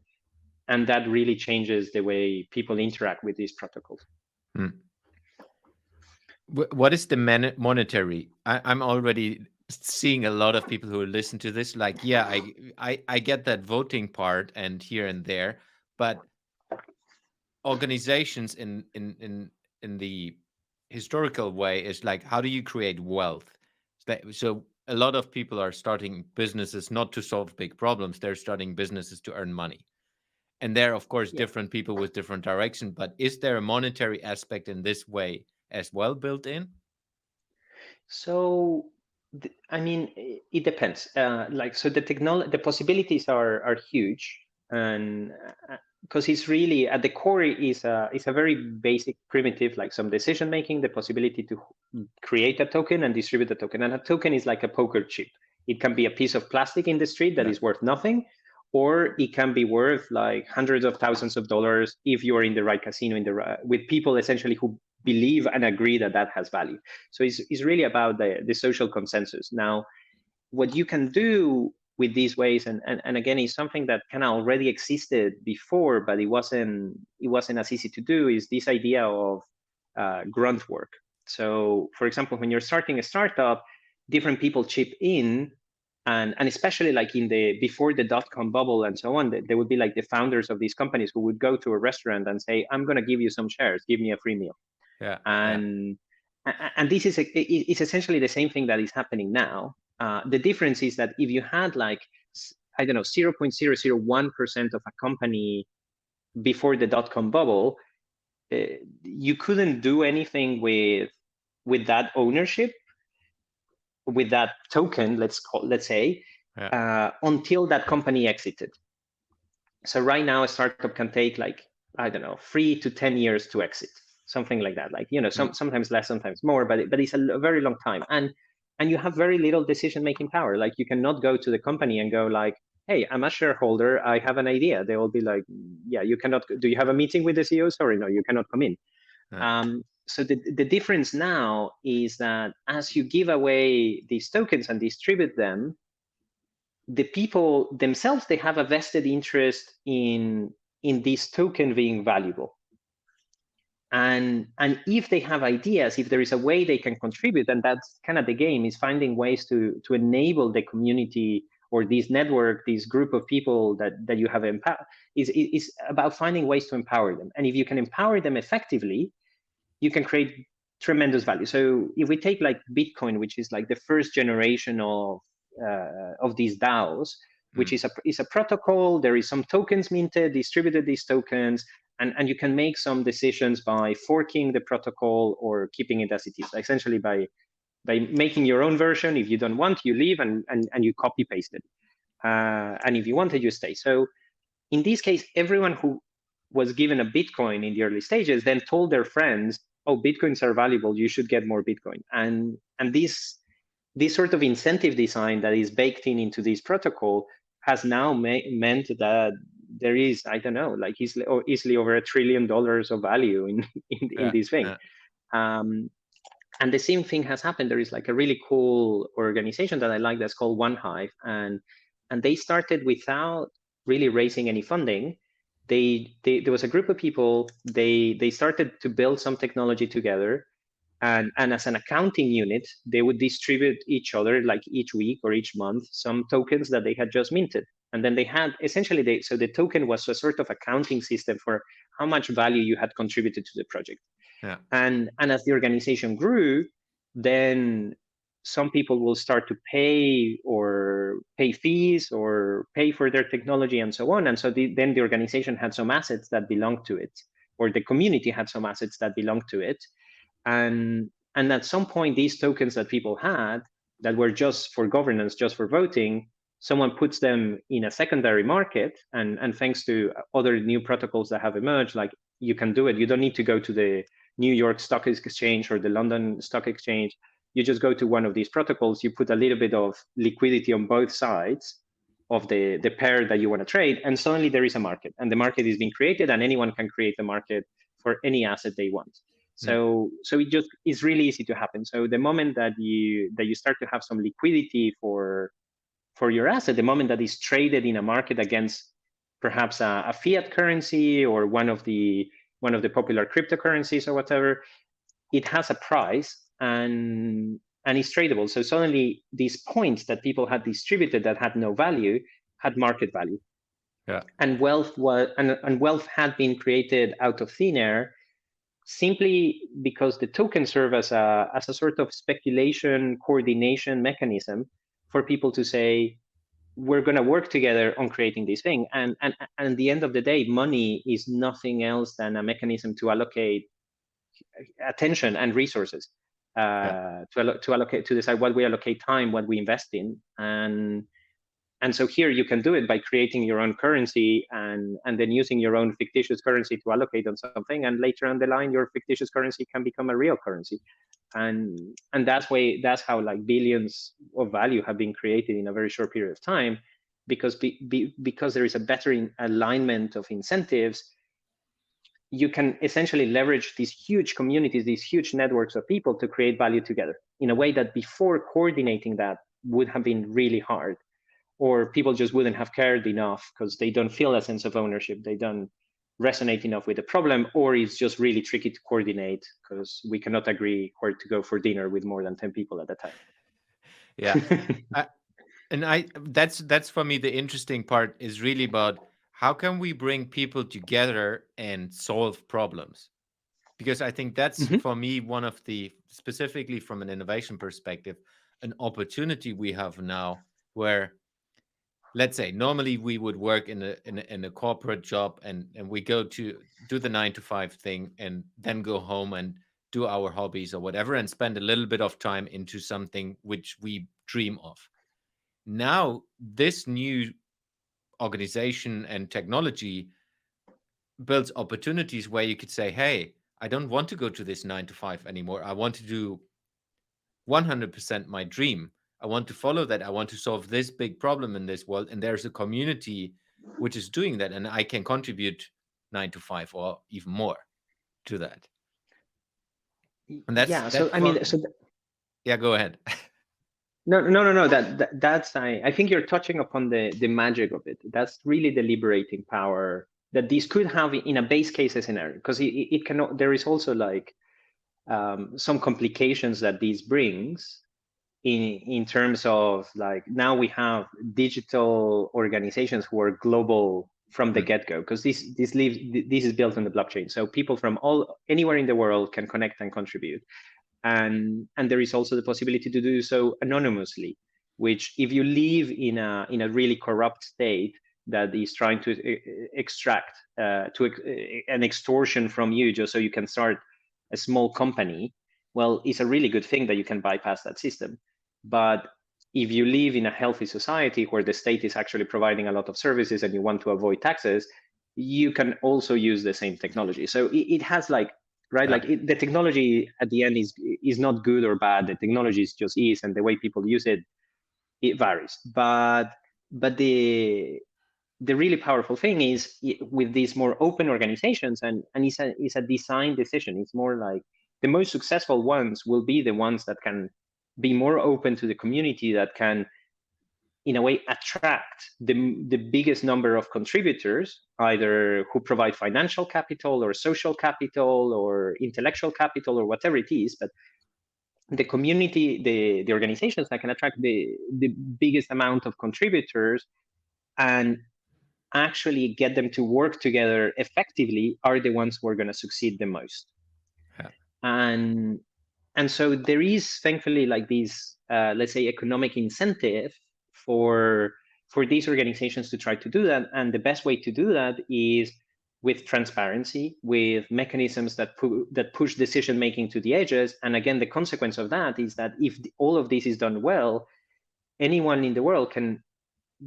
and that really changes the way people interact with these protocols. What is the monetary? I'm already seeing a lot of people who listen to this like, yeah, I get that voting part and here and there, but organizations in the historical way is like, how do you create wealth? So a lot of people are starting businesses not to solve big problems, they're starting businesses to earn money. And there are, of course, different people with different direction, but is there a monetary aspect in this way as well built in? So, I mean, it depends. So the possibilities are huge, and because it's really at the core is a very basic primitive, like some decision making, the possibility to create a token and distribute a token. And a token is like a poker chip. It can be a piece of plastic in the street that is worth nothing, or it can be worth like hundreds of thousands of dollars if you are in the right casino with people essentially who believe and agree that that has value. So it's really about the social consensus. Now, what you can do with these ways, and again, is something that kind of already existed before, but it wasn't as easy to do, is this idea of grunt work. So, for example, when you're starting a startup, different people chip in, and especially like before the dot-com bubble and so on, there would be like the founders of these companies who would go to a restaurant and say, I'm going to give you some shares, give me a free meal. And this is it's essentially the same thing that is happening now. The difference is that if you had like, I don't know, 0.001% of a company before the dot-com bubble, you couldn't do anything with that ownership, with that token, let's say, until that company exited. So right now, a startup can take like, I don't know, 3 to 10 years to exit, something like that. Like, sometimes less, sometimes more, but it's a very long time. And you have very little decision-making power. Like, you cannot go to the company and go like, hey, I'm a shareholder, I have an idea. They will be like, yeah, you cannot. Do you have a meeting with the CEO? Sorry, no, you cannot come in. So the difference now is that as you give away these tokens and distribute them, the people themselves, they have a vested interest in this token being valuable. And if they have ideas, if there is a way they can contribute, and that's kind of the game, is finding ways to enable the community or this network, this group of people that you have empowered, is about finding ways to empower them. And if you can empower them effectively, you can create tremendous value. So if we take like Bitcoin, which is like the first generation of these DAOs, which is a protocol, there is some tokens minted, distributed these tokens, and you can make some decisions by forking the protocol or keeping it as it is, essentially by making your own version. If you don't want, you leave and you copy paste it. And if you want it, you stay. So in this case, everyone who was given a Bitcoin in the early stages then told their friends, oh, Bitcoins are valuable, you should get more Bitcoin. And this sort of incentive design that is baked into this protocol has now meant that there is, I don't know, like easily over $1 trillion of value in this thing. And the same thing has happened. There is like a really cool organization that I like that's called One Hive, and they started without really raising any funding. There was a group of people. They started to build some technology together, And as an accounting unit, they would distribute each other, like each week or each month, some tokens that they had just minted. And then they had essentially, so the token was a sort of accounting system for how much value you had contributed to the project. Yeah. And as the organization grew, then some people will start to pay fees or pay for their technology and so on. And so then the organization had some assets that belonged to it, or the community had some assets that belonged to it. And at some point, these tokens that people had that were just for governance, just for voting, someone puts them in a secondary market. And thanks to other new protocols that have emerged, like you can do it. You don't need to go to the New York Stock Exchange or the London Stock Exchange. You just go to one of these protocols, you put a little bit of liquidity on both sides of the pair that you want to trade, and suddenly there is a market, and the market is being created, and anyone can create the market for any asset they want. So it just is really easy to happen. So the moment that you start to have some liquidity for your asset, the moment that is traded in a market against perhaps a fiat currency or one of the popular cryptocurrencies or whatever, it has a price and it's tradable. So suddenly these points that people had distributed that had no value had market value. Yeah. And wealth had been created out of thin air, simply because the tokens serve as a sort of speculation coordination mechanism for people to say, we're going to work together on creating this thing. And at the end of the day, money is nothing else than a mechanism to allocate attention and resources, to decide what we allocate time, what we invest in. And so here you can do it by creating your own currency and then using your own fictitious currency to allocate on something. And later on the line, your fictitious currency can become a real currency. And that's how like billions of value have been created in a very short period of time, because because there is a better alignment of incentives. You can essentially leverage these huge communities, these huge networks of people to create value together in a way that before coordinating that would have been really hard, or people just wouldn't have cared enough because they don't feel a sense of ownership. They don't resonate enough with the problem, or it's just really tricky to coordinate because we cannot agree where to go for dinner with more than 10 people at a time. Yeah. That's for me, the interesting part is really about how can we bring people together and solve problems? Because I think that's for me one of the, specifically from an innovation perspective, an opportunity we have now where, let's say, normally we would work in a corporate job and we go to do the 9 to 5 thing and then go home and do our hobbies or whatever and spend a little bit of time into something which we dream of. Now, this new organization and technology builds opportunities where you could say, hey, I don't want to go to this 9 to 5 anymore. I want to do 100% my dream. I want to follow that. I want to solve this big problem in this world. And there's a community which is doing that. And I can contribute 9 to 5 or even more to that. And yeah, go ahead. No. That's I think you're touching upon the magic of it. That's really the liberating power that this could have in a base case scenario, because it cannot. There is also like some complications that this brings in terms of like, now we have digital organizations who are global from the get-go, because this is built on the blockchain. So people from anywhere in the world can connect and contribute. And there is also the possibility to do so anonymously, which if you live in a really corrupt state that is trying to extract an extortion from you just so you can start a small company, well, it's a really good thing that you can bypass that system. But if you live in a healthy society where the state is actually providing a lot of services and you want to avoid taxes, you can also use the same technology. So it has like, right, like the technology at the end is not good or bad. The technology is just and the way people use it varies. But the really powerful thing is with these more open organizations, and it's a design decision. It's more like the most successful ones will be the ones that can be more open to the community, that can in a way, attract the biggest number of contributors, either who provide financial capital or social capital or intellectual capital or whatever it is. But the community, the organizations that can attract the biggest amount of contributors and actually get them to work together effectively are the ones who are going to succeed the most. Yeah. And so there is thankfully like these let's say economic incentive for these organizations to try to do that. And the best way to do that is with transparency, with mechanisms that push decision making to the edges. And again, the consequence of that is that if all of this is done well, anyone in the world can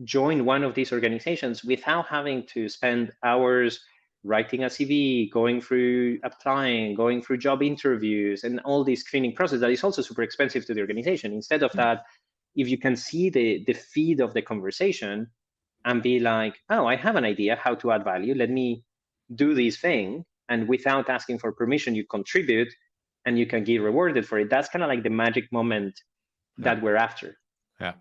join one of these organizations without having to spend hours writing a CV, going through applying, going through job interviews, and all this screening process that is also super expensive to the organization. Instead of that, if you can see the feed of the conversation and be like, oh, I have an idea how to add value, let me do this thing, and without asking for permission, you contribute and you can get rewarded for it. That's kind of like the magic moment that we're after. Yeah.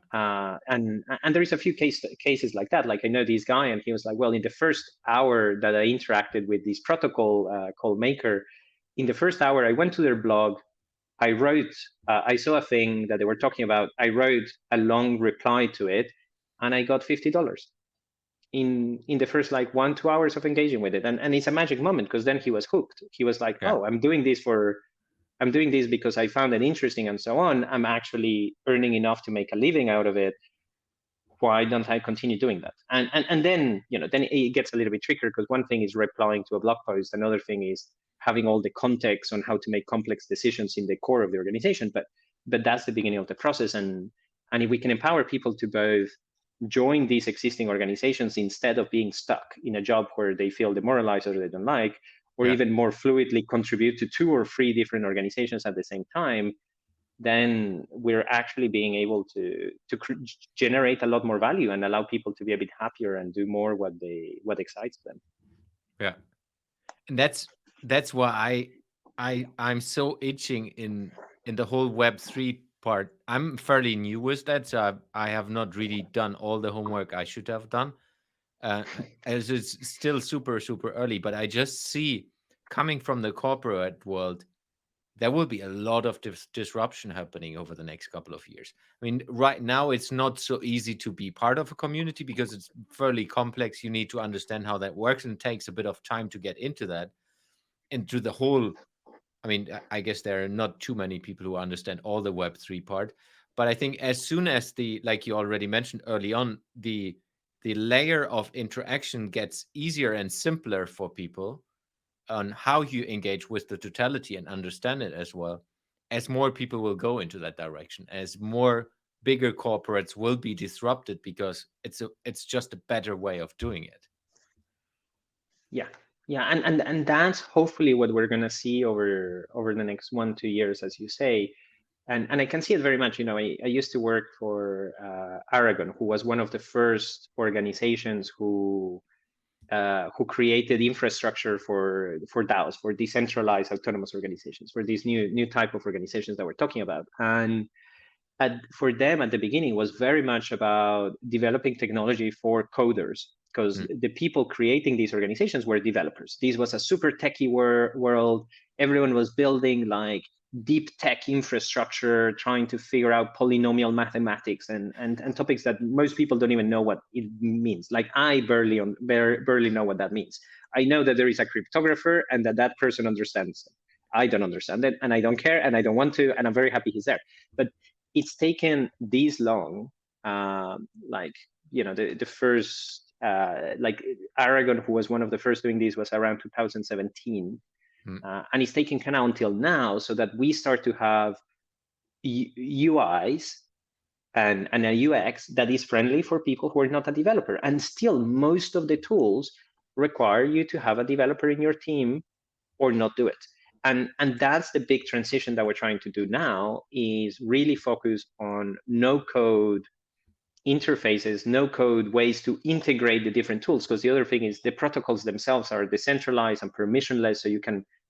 And there is a few cases like that. Like I know this guy, and he was like, well, in the first hour that I interacted with this protocol called Maker, in the first hour, I went to their blog. I wrote, I saw a thing that they were talking about. I wrote a long reply to it, and I got $50 in the first like 1-2 hours of engaging with it. And it's a magic moment because then he was hooked. He was like, oh, I'm doing this because I found it interesting and so on. I'm actually earning enough to make a living out of it. Why don't I continue doing that? And then, then it gets a little bit trickier because one thing is replying to a blog post. Another thing is having all the context on how to make complex decisions in the core of the organization. But that's the beginning of the process. And if we can empower people to both join these existing organizations instead of being stuck in a job where they feel demoralized or they don't like, or even more fluidly contribute to 2 or 3 different organizations at the same time, then we're actually being able to generate a lot more value and allow people to be a bit happier and do more what excites them. Yeah, and that's why I'm so itching in the whole Web3 part. I'm fairly new with that, so I have not really done all the homework I should have done. As it's still super early, but I just see coming from the corporate world, there will be a lot of disruption happening over the next couple of years. I mean, right now it's not so easy to be part of a community because it's fairly complex. You need to understand how that works, and it takes a bit of time to get into that, into the whole. I mean, I guess there are not too many people who understand all the Web3 part, but I think as soon as like you already mentioned early on, the layer of interaction gets easier and simpler for people on how you engage with the totality and understand it as well, as more people will go into that direction, as more bigger corporates will be disrupted because it's just a better way of doing it. Yeah. And that's hopefully what we're going to see over the next 1-2 years, as you say. And I can see it very much. I used to work for Aragon, who was one of the first organizations who created infrastructure for DAOs, for decentralized autonomous organizations, for these new type of organizations that we're talking about. And for them at the beginning was very much about developing technology for coders, because the people creating these organizations were developers. This was a super techy world. Everyone was building like deep tech infrastructure, trying to figure out polynomial mathematics and topics that most people don't even know what it means. Like I barely know what that means. I know that there is a cryptographer and that person understands it. I don't understand it, and I don't care, and I don't want to, and I'm very happy he's there. But it's taken this long, the first, like Aragon, who was one of the first doing this, was around 2017. And it's taken kind of until now so that we start to have UIs and a UX that is friendly for people who are not a developer. And still, most of the tools require you to have a developer in your team or not do it. And that's the big transition that we're trying to do now, is really focus on no-code interfaces, no-code ways to integrate the different tools. Because the other thing is the protocols themselves are decentralized and permissionless, so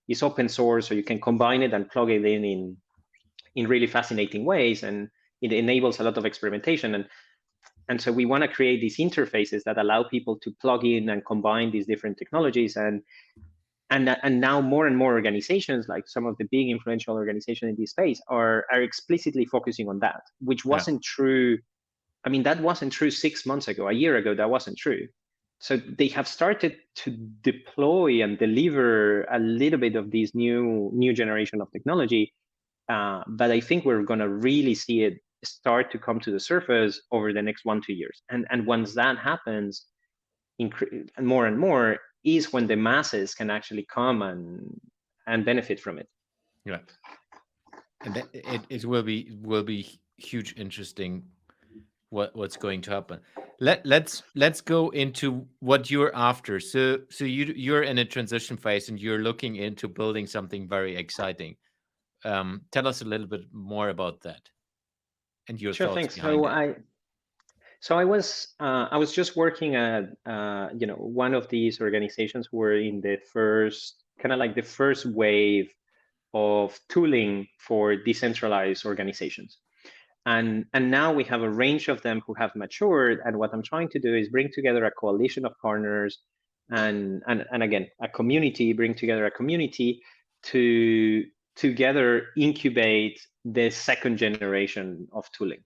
it's open source, so you can combine it and plug it in really fascinating ways, and it enables a lot of experimentation. And so we want to create these interfaces that allow people to plug in and combine these different technologies. And now more and more organizations, like some of the big influential organizations in this space, are explicitly focusing on that, which Yeah. wasn't true. I mean, that wasn't true 6 months ago, a year ago, that wasn't true. So they have started to deploy and deliver a little bit of this new generation of technology. But I think we're going to really see it start to come to the surface over the next 1-2 years. And once that happens, and more is when the masses can actually come and benefit from it. Yeah. And it will be huge, interesting what's going to happen. Let's go into what you're after. So you're in a transition phase and you're looking into building something very exciting. Tell us a little bit more about that and your Sure, thoughts thanks. behind it. So I was just working at one of these organizations who were in the first kind of like the first wave of tooling for decentralized organizations. And now we have a range of them who have matured. And what I'm trying to do is bring together a coalition of partners and again, a community, bring together a community to together incubate the second generation of tooling.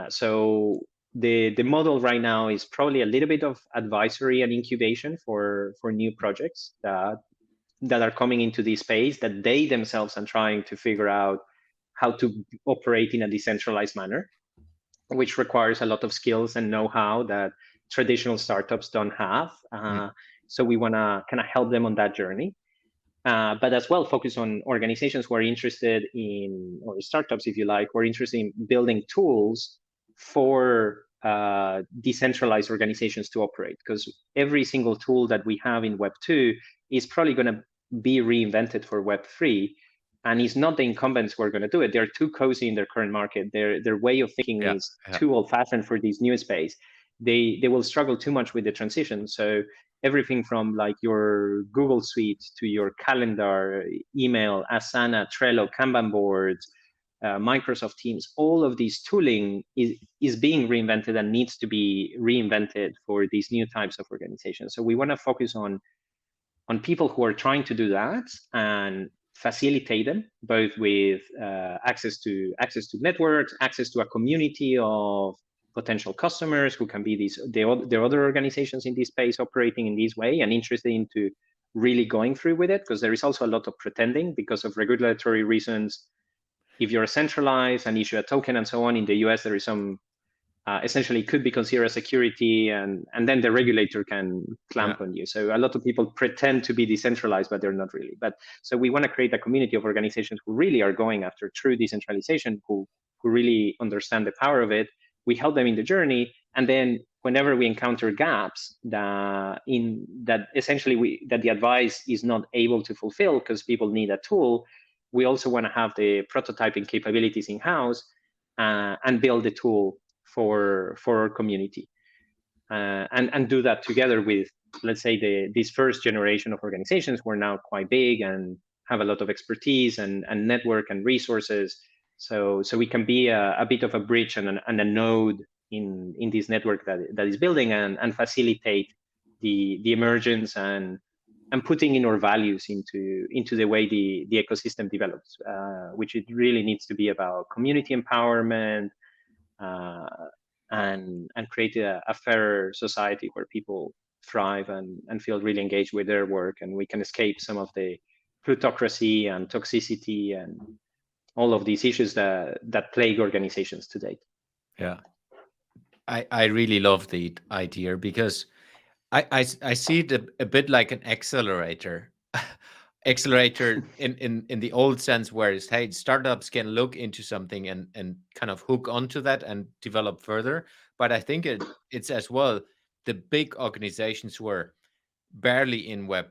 So the model right now is probably a little bit of advisory and incubation for new projects that are coming into this space that they themselves are trying to figure out how to operate in a decentralized manner, which requires a lot of skills and know-how that traditional startups don't have. So we want to kind of help them on that journey. But as well, focus on organizations who are interested in, or startups, if you like, who are interested in building tools for decentralized organizations to operate. Because every single tool that we have in Web 2 is probably going to be reinvented for Web 3. And it's not the incumbents who are going to do it. They're too cozy in their current market. Their way of thinking is too old-fashioned for this new space. They will struggle too much with the transition. So everything from like your Google Suite to your calendar, email, Asana, Trello, Kanban boards, Microsoft Teams, all of these tooling is being reinvented and needs to be reinvented for these new types of organizations. So we want to focus on people who are trying to do that and facilitate them both with access to networks, access to a community of potential customers who can be the other organizations in this space operating in this way and interested into really going through with it, because there is also a lot of pretending because of regulatory reasons. If you're centralized and issue a token and so on, in the US there is some essentially could be considered a security, and then the regulator can clamp on you. So a lot of people pretend to be decentralized, but they're not really. But so we want to create a community of organizations who really are going after true decentralization, who really understand the power of it. We help them in the journey, and then whenever we encounter gaps that essentially that the advice is not able to fulfill because people need a tool, we also want to have the prototyping capabilities in house and build the tool for our community, and do that together with, let's say, this first generation of organizations who are now quite big and have a lot of expertise and network and resources. So we can be a bit of a bridge and a node in this network that is building and facilitate the emergence and putting in our values into the way the ecosystem develops, which it really needs to be about community empowerment, and create a fairer society where people thrive and feel really engaged with their work, and we can escape some of the plutocracy and toxicity and all of these issues that plague organizations to date. Yeah, I really love the idea because I see it a bit like an accelerator. Accelerator in the old sense, where it's, hey, startups can look into something and kind of hook onto that and develop further. But I think it's as well the big organizations who are barely in web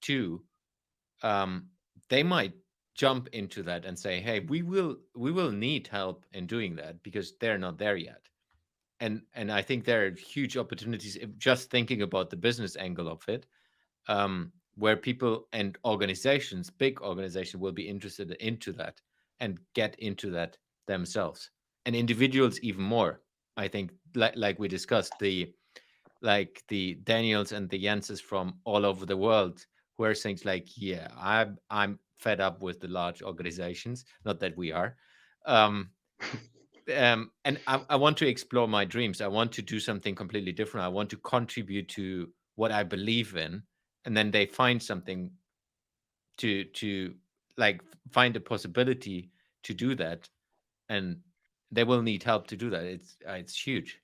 2, they might jump into that and say, hey, we will need help in doing that because they're not there yet. And I think there are huge opportunities just thinking about the business angle of it, where people and organizations, big organizations, will be interested into that and get into that themselves, and individuals even more. I think, like we discussed, the Daniels and the Jenses from all over the world who are saying like, yeah, I'm fed up with the large organizations. Not that we are. Um, and I want to explore my dreams. I want to do something completely different. I want to contribute to what I believe in. And then they find something to like find a possibility to do that, and they will need help to do that. It's huge.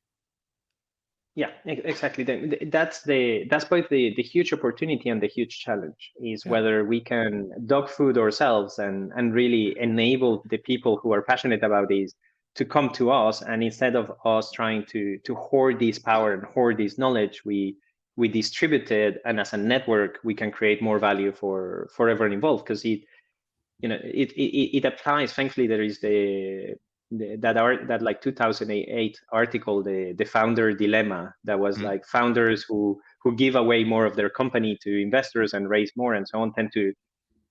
Yeah, exactly. That's both the huge opportunity and the huge challenge is Yeah. whether we can dog food ourselves and really enable the people who are passionate about this to come to us, and instead of us trying to hoard this power and hoard this knowledge, we distribute it, and as a network we can create more value for everyone involved, because it applies. Thankfully, there is that like 2008 article, the founder dilemma, that was Mhm. like founders who give away more of their company to investors and raise more and so on tend to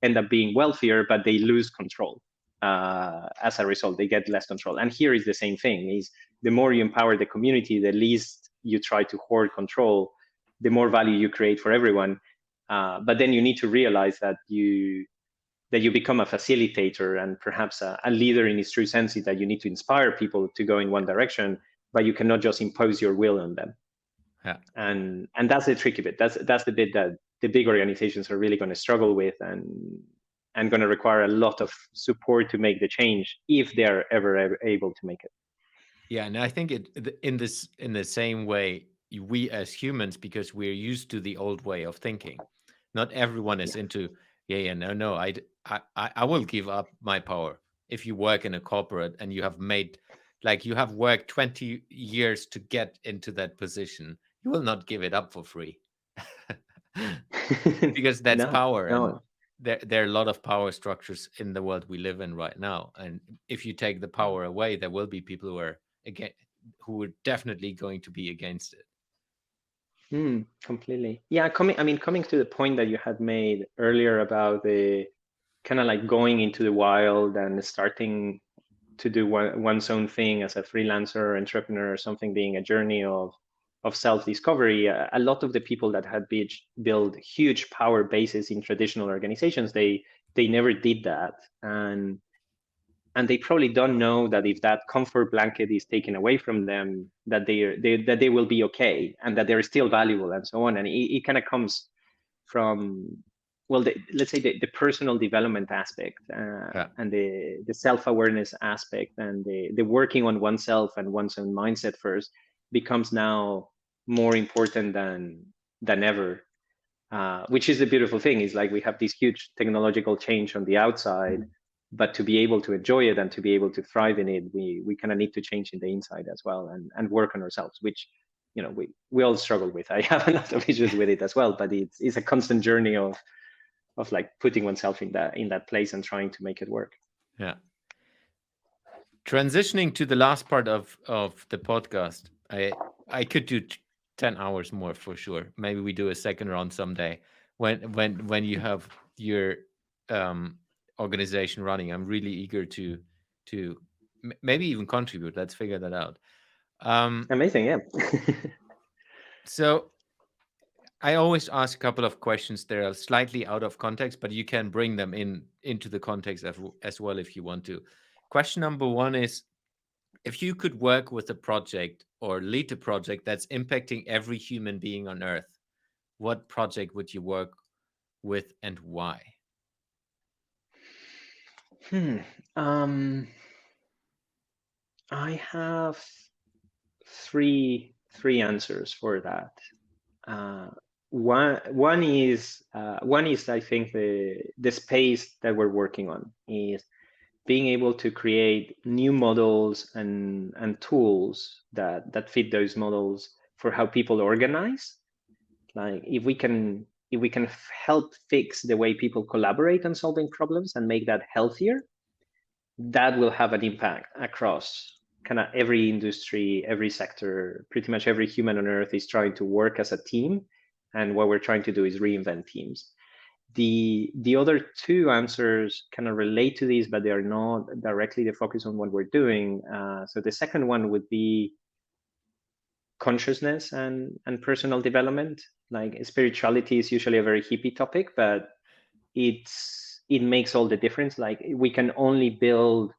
end up being wealthier, but they lose control. As a result, they get less control. And here is the same thing: is the more you empower the community, the least you try to hoard control, the more value you create for everyone. But then you need to realize that you become a facilitator and perhaps a leader in its true sense, is that you need to inspire people to go in one direction, but you cannot just impose your will on them. Yeah. And that's the tricky bit. That's the bit that the big organizations are really going to struggle with, and going to require a lot of support to make the change if they are ever able to make it. Yeah, and I think in the same way, we as humans, because we're used to the old way of thinking, not everyone is Yeah. into, yeah, yeah, no, no, I will give up my power. If you work in a corporate and you have made, like, you have worked 20 years to get into that position, you will not give it up for free. Because that's No, power, and no. there are a lot of power structures in the world we live in right now, and if you take the power away, there will be people who are again who are definitely going to be against it. Completely. Yeah, coming to the point that you had made earlier about the kind of like going into the wild and starting to do one's own thing as a freelancer, entrepreneur, or something being a journey of self-discovery. A lot of the people that had built huge power bases in traditional organizations, they never did that, and they probably don't know that if that comfort blanket is taken away from them, that they will be okay, and that they're still valuable and so on. And it kind of comes from, well, let's say the personal development aspect, Yeah. and the self-awareness aspect, and the working on oneself and one's own mindset first becomes now more important than ever. Which is the beautiful thing, is like we have this huge technological change on the outside, but to be able to enjoy it and to be able to thrive in it, we kind of need to change in the inside as well, and work on ourselves, which we all struggle with. I have a lot of issues with it as well, but it's a constant journey of like putting oneself in that place and trying to make it work. Yeah. Transitioning to the last part of the podcast, I could do 10 hours more for sure. Maybe we do a second round someday when you have your um organization running. I'm really eager to maybe even contribute. Let's figure that out. um Amazing, yeah. so I always ask a couple of questions that are slightly out of context, but you can bring them into the context as well if you want to. Question number one is, if you could work with a project or lead a project that's impacting every human being on Earth, what project would you work with and why? Hmm. Um, I have three answers for that. Uh, one is I think the space that we're working on is being able to create new models and tools that fit those models for how people organize. Like if we can help fix the way people collaborate on solving problems and make that healthier, that will have an impact across kind of every industry, every sector. Pretty much every human on earth is trying to work as a team, and what we're trying to do is reinvent teams. The other two answers kind of relate to these, but they are not directly the focus on what we're doing. So the second one would be consciousness and personal development. Like spirituality is usually a very hippie topic, but it makes all the difference. Like we can only build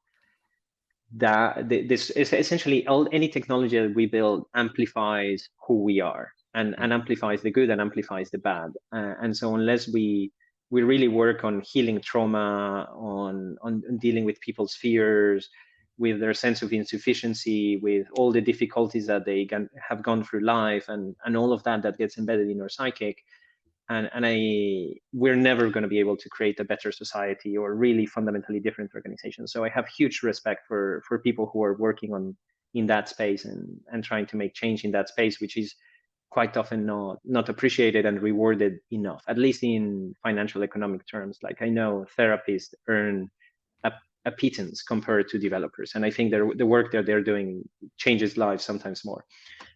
this is essentially any technology that we build amplifies who we are, and amplifies the good and amplifies the bad. And so unless we really work on healing trauma, on dealing with people's fears, with their sense of insufficiency, with all the difficulties that they have gone through life, and all of that gets embedded in our psychic, and we're never going to be able to create a better society or really fundamentally different organizations. So I have huge respect for people who are working on in that space and trying to make change in that space, which is quite often not appreciated and rewarded enough, at least in financial economic terms. Like I know therapists earn a pittance compared to developers, and I think the work that they're doing changes lives sometimes more.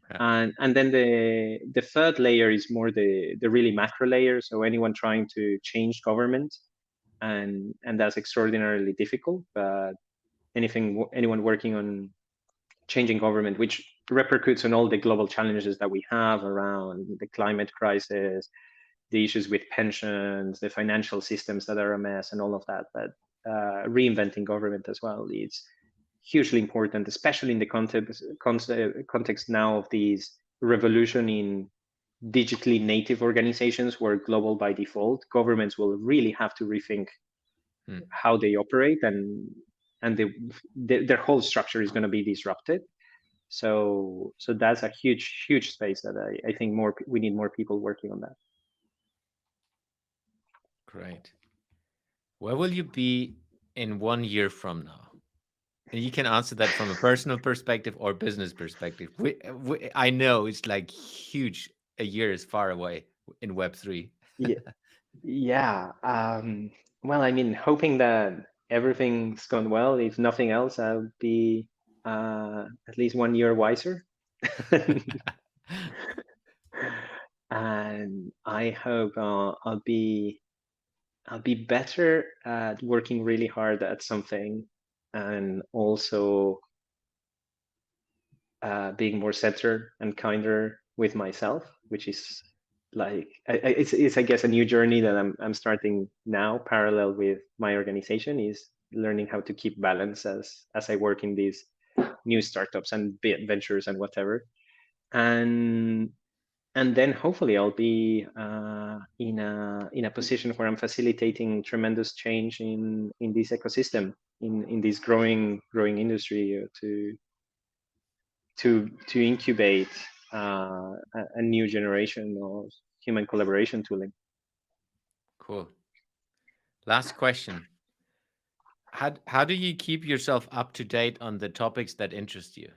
Yeah. And then the third layer is more the really macro layer. So anyone trying to change government, and that's extraordinarily difficult. But anyone working on changing government, which repercutes on all the global challenges that we have around the climate crisis, the issues with pensions, the financial systems that are a mess, and all of that. But reinventing government as well is hugely important, especially in the context now of these revolution in digitally native organizations where global by default. Governments will really have to rethink how they operate, and their whole structure is going to be disrupted. So that's a huge space that I think we need more people working on that. Great. Where will you be in 1 year from now? And you can answer that from a personal perspective or business perspective. I know it's like huge. A year is far away in Web3. Yeah. Well, I mean, hoping that everything's gone well. If nothing else, I'll be at least 1 year wiser. And I hope I'll be better at working really hard at something, and also being more centered and kinder with myself, which is like it's I guess a new journey that I'm starting now, parallel with my organization, is learning how to keep balance as I work in these new startups and ventures and whatever. And then hopefully I'll be in a position where I'm facilitating tremendous change in this ecosystem, in this growing industry, to incubate a new generation of human collaboration tooling. Cool. Last question. How do you keep yourself up to date on the topics that interest you?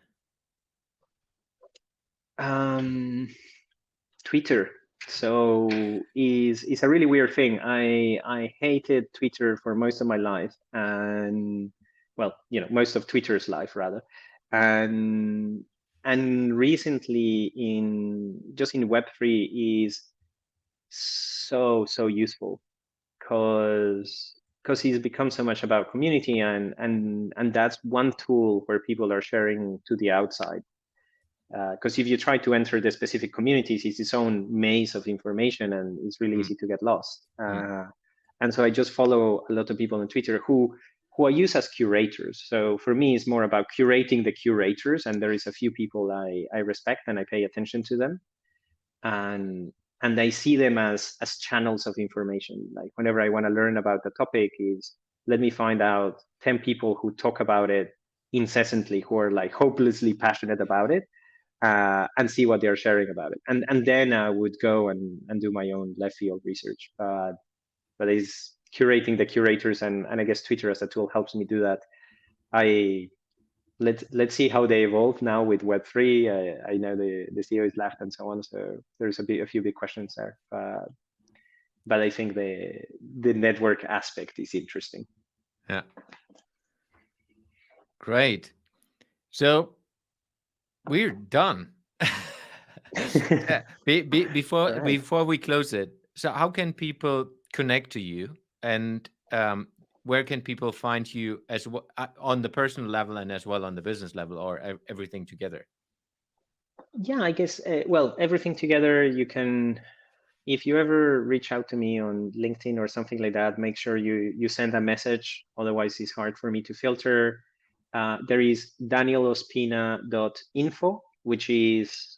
Twitter. So is a really weird thing. I hated Twitter for most of my life, and well, most of Twitter's life rather, and recently in Web3 is so useful, because it's become so much about community, and that's one tool where people are sharing to the outside. Because if you try to enter the specific communities, it's its own maze of information, and it's really easy to get lost. And so I just follow a lot of people on Twitter who I use as curators. So for me, it's more about curating the curators, and there is a few people I respect and I pay attention to them, and I see them as channels of information. Like whenever I want to learn about the topic, is let me find out 10 people who talk about it incessantly, who are like hopelessly passionate about it. And see what they're sharing about it, and then I would go and do my own left field research. But it's curating the curators, and I guess Twitter as a tool helps me do that. Let's see how they evolve now with Web3. I know the CEO is left and so on, so there's a few big questions there. But I think the network aspect is interesting. Yeah. Great. So we're done. Before we close it, so how can people connect to you, and where can people find you as well, on the personal level and as well on the business level, or everything together? Yeah, I guess, well, everything together, you can, if you ever reach out to me on LinkedIn or something like that, make sure you send a message. Otherwise, it's hard for me to filter. There is danielospina.info, which is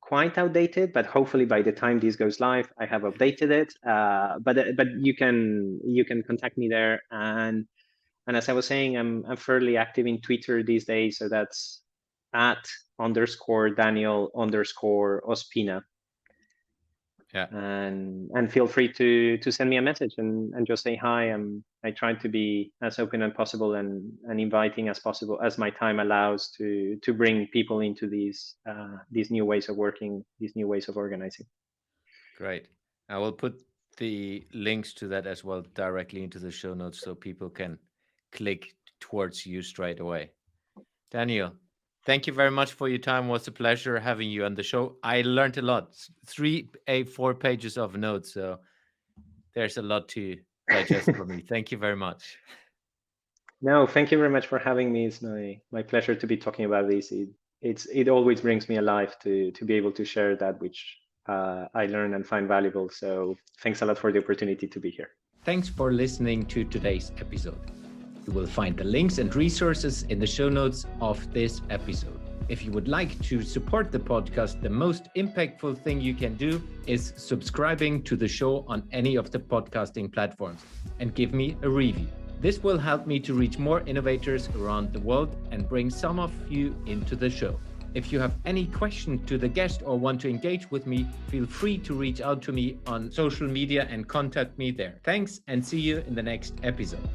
quite outdated, but hopefully by the time this goes live, I have updated it. But you can contact me there. And as I was saying, I'm fairly active in Twitter these days, so that's @_Daniel_Ospina. Yeah, And feel free to send me a message and just say hi. I try to be as open as possible and inviting as possible as my time allows to bring people into these new ways of working, these new ways of organizing. great. I will put the links to that as well directly into the show notes so people can click towards you straight away. Daniel, thank you very much for your time. It was a pleasure having you on the show. I learned a lot. 4 pages of notes, so there's a lot to digest for me. Thank you very much. No, thank you very much for having me. It's my pleasure to be talking about this. It always brings me alive to be able to share that which I learn and find valuable. So thanks a lot for the opportunity to be here. Thanks for listening to today's episode. You will find the links and resources in the show notes of this episode. If you would like to support the podcast, the most impactful thing you can do is subscribing to the show on any of the podcasting platforms and give me a review. This will help me to reach more innovators around the world and bring some of you into the show. If you have any question to the guest or want to engage with me, feel free to reach out to me on social media and contact me there. Thanks, and see you in the next episode.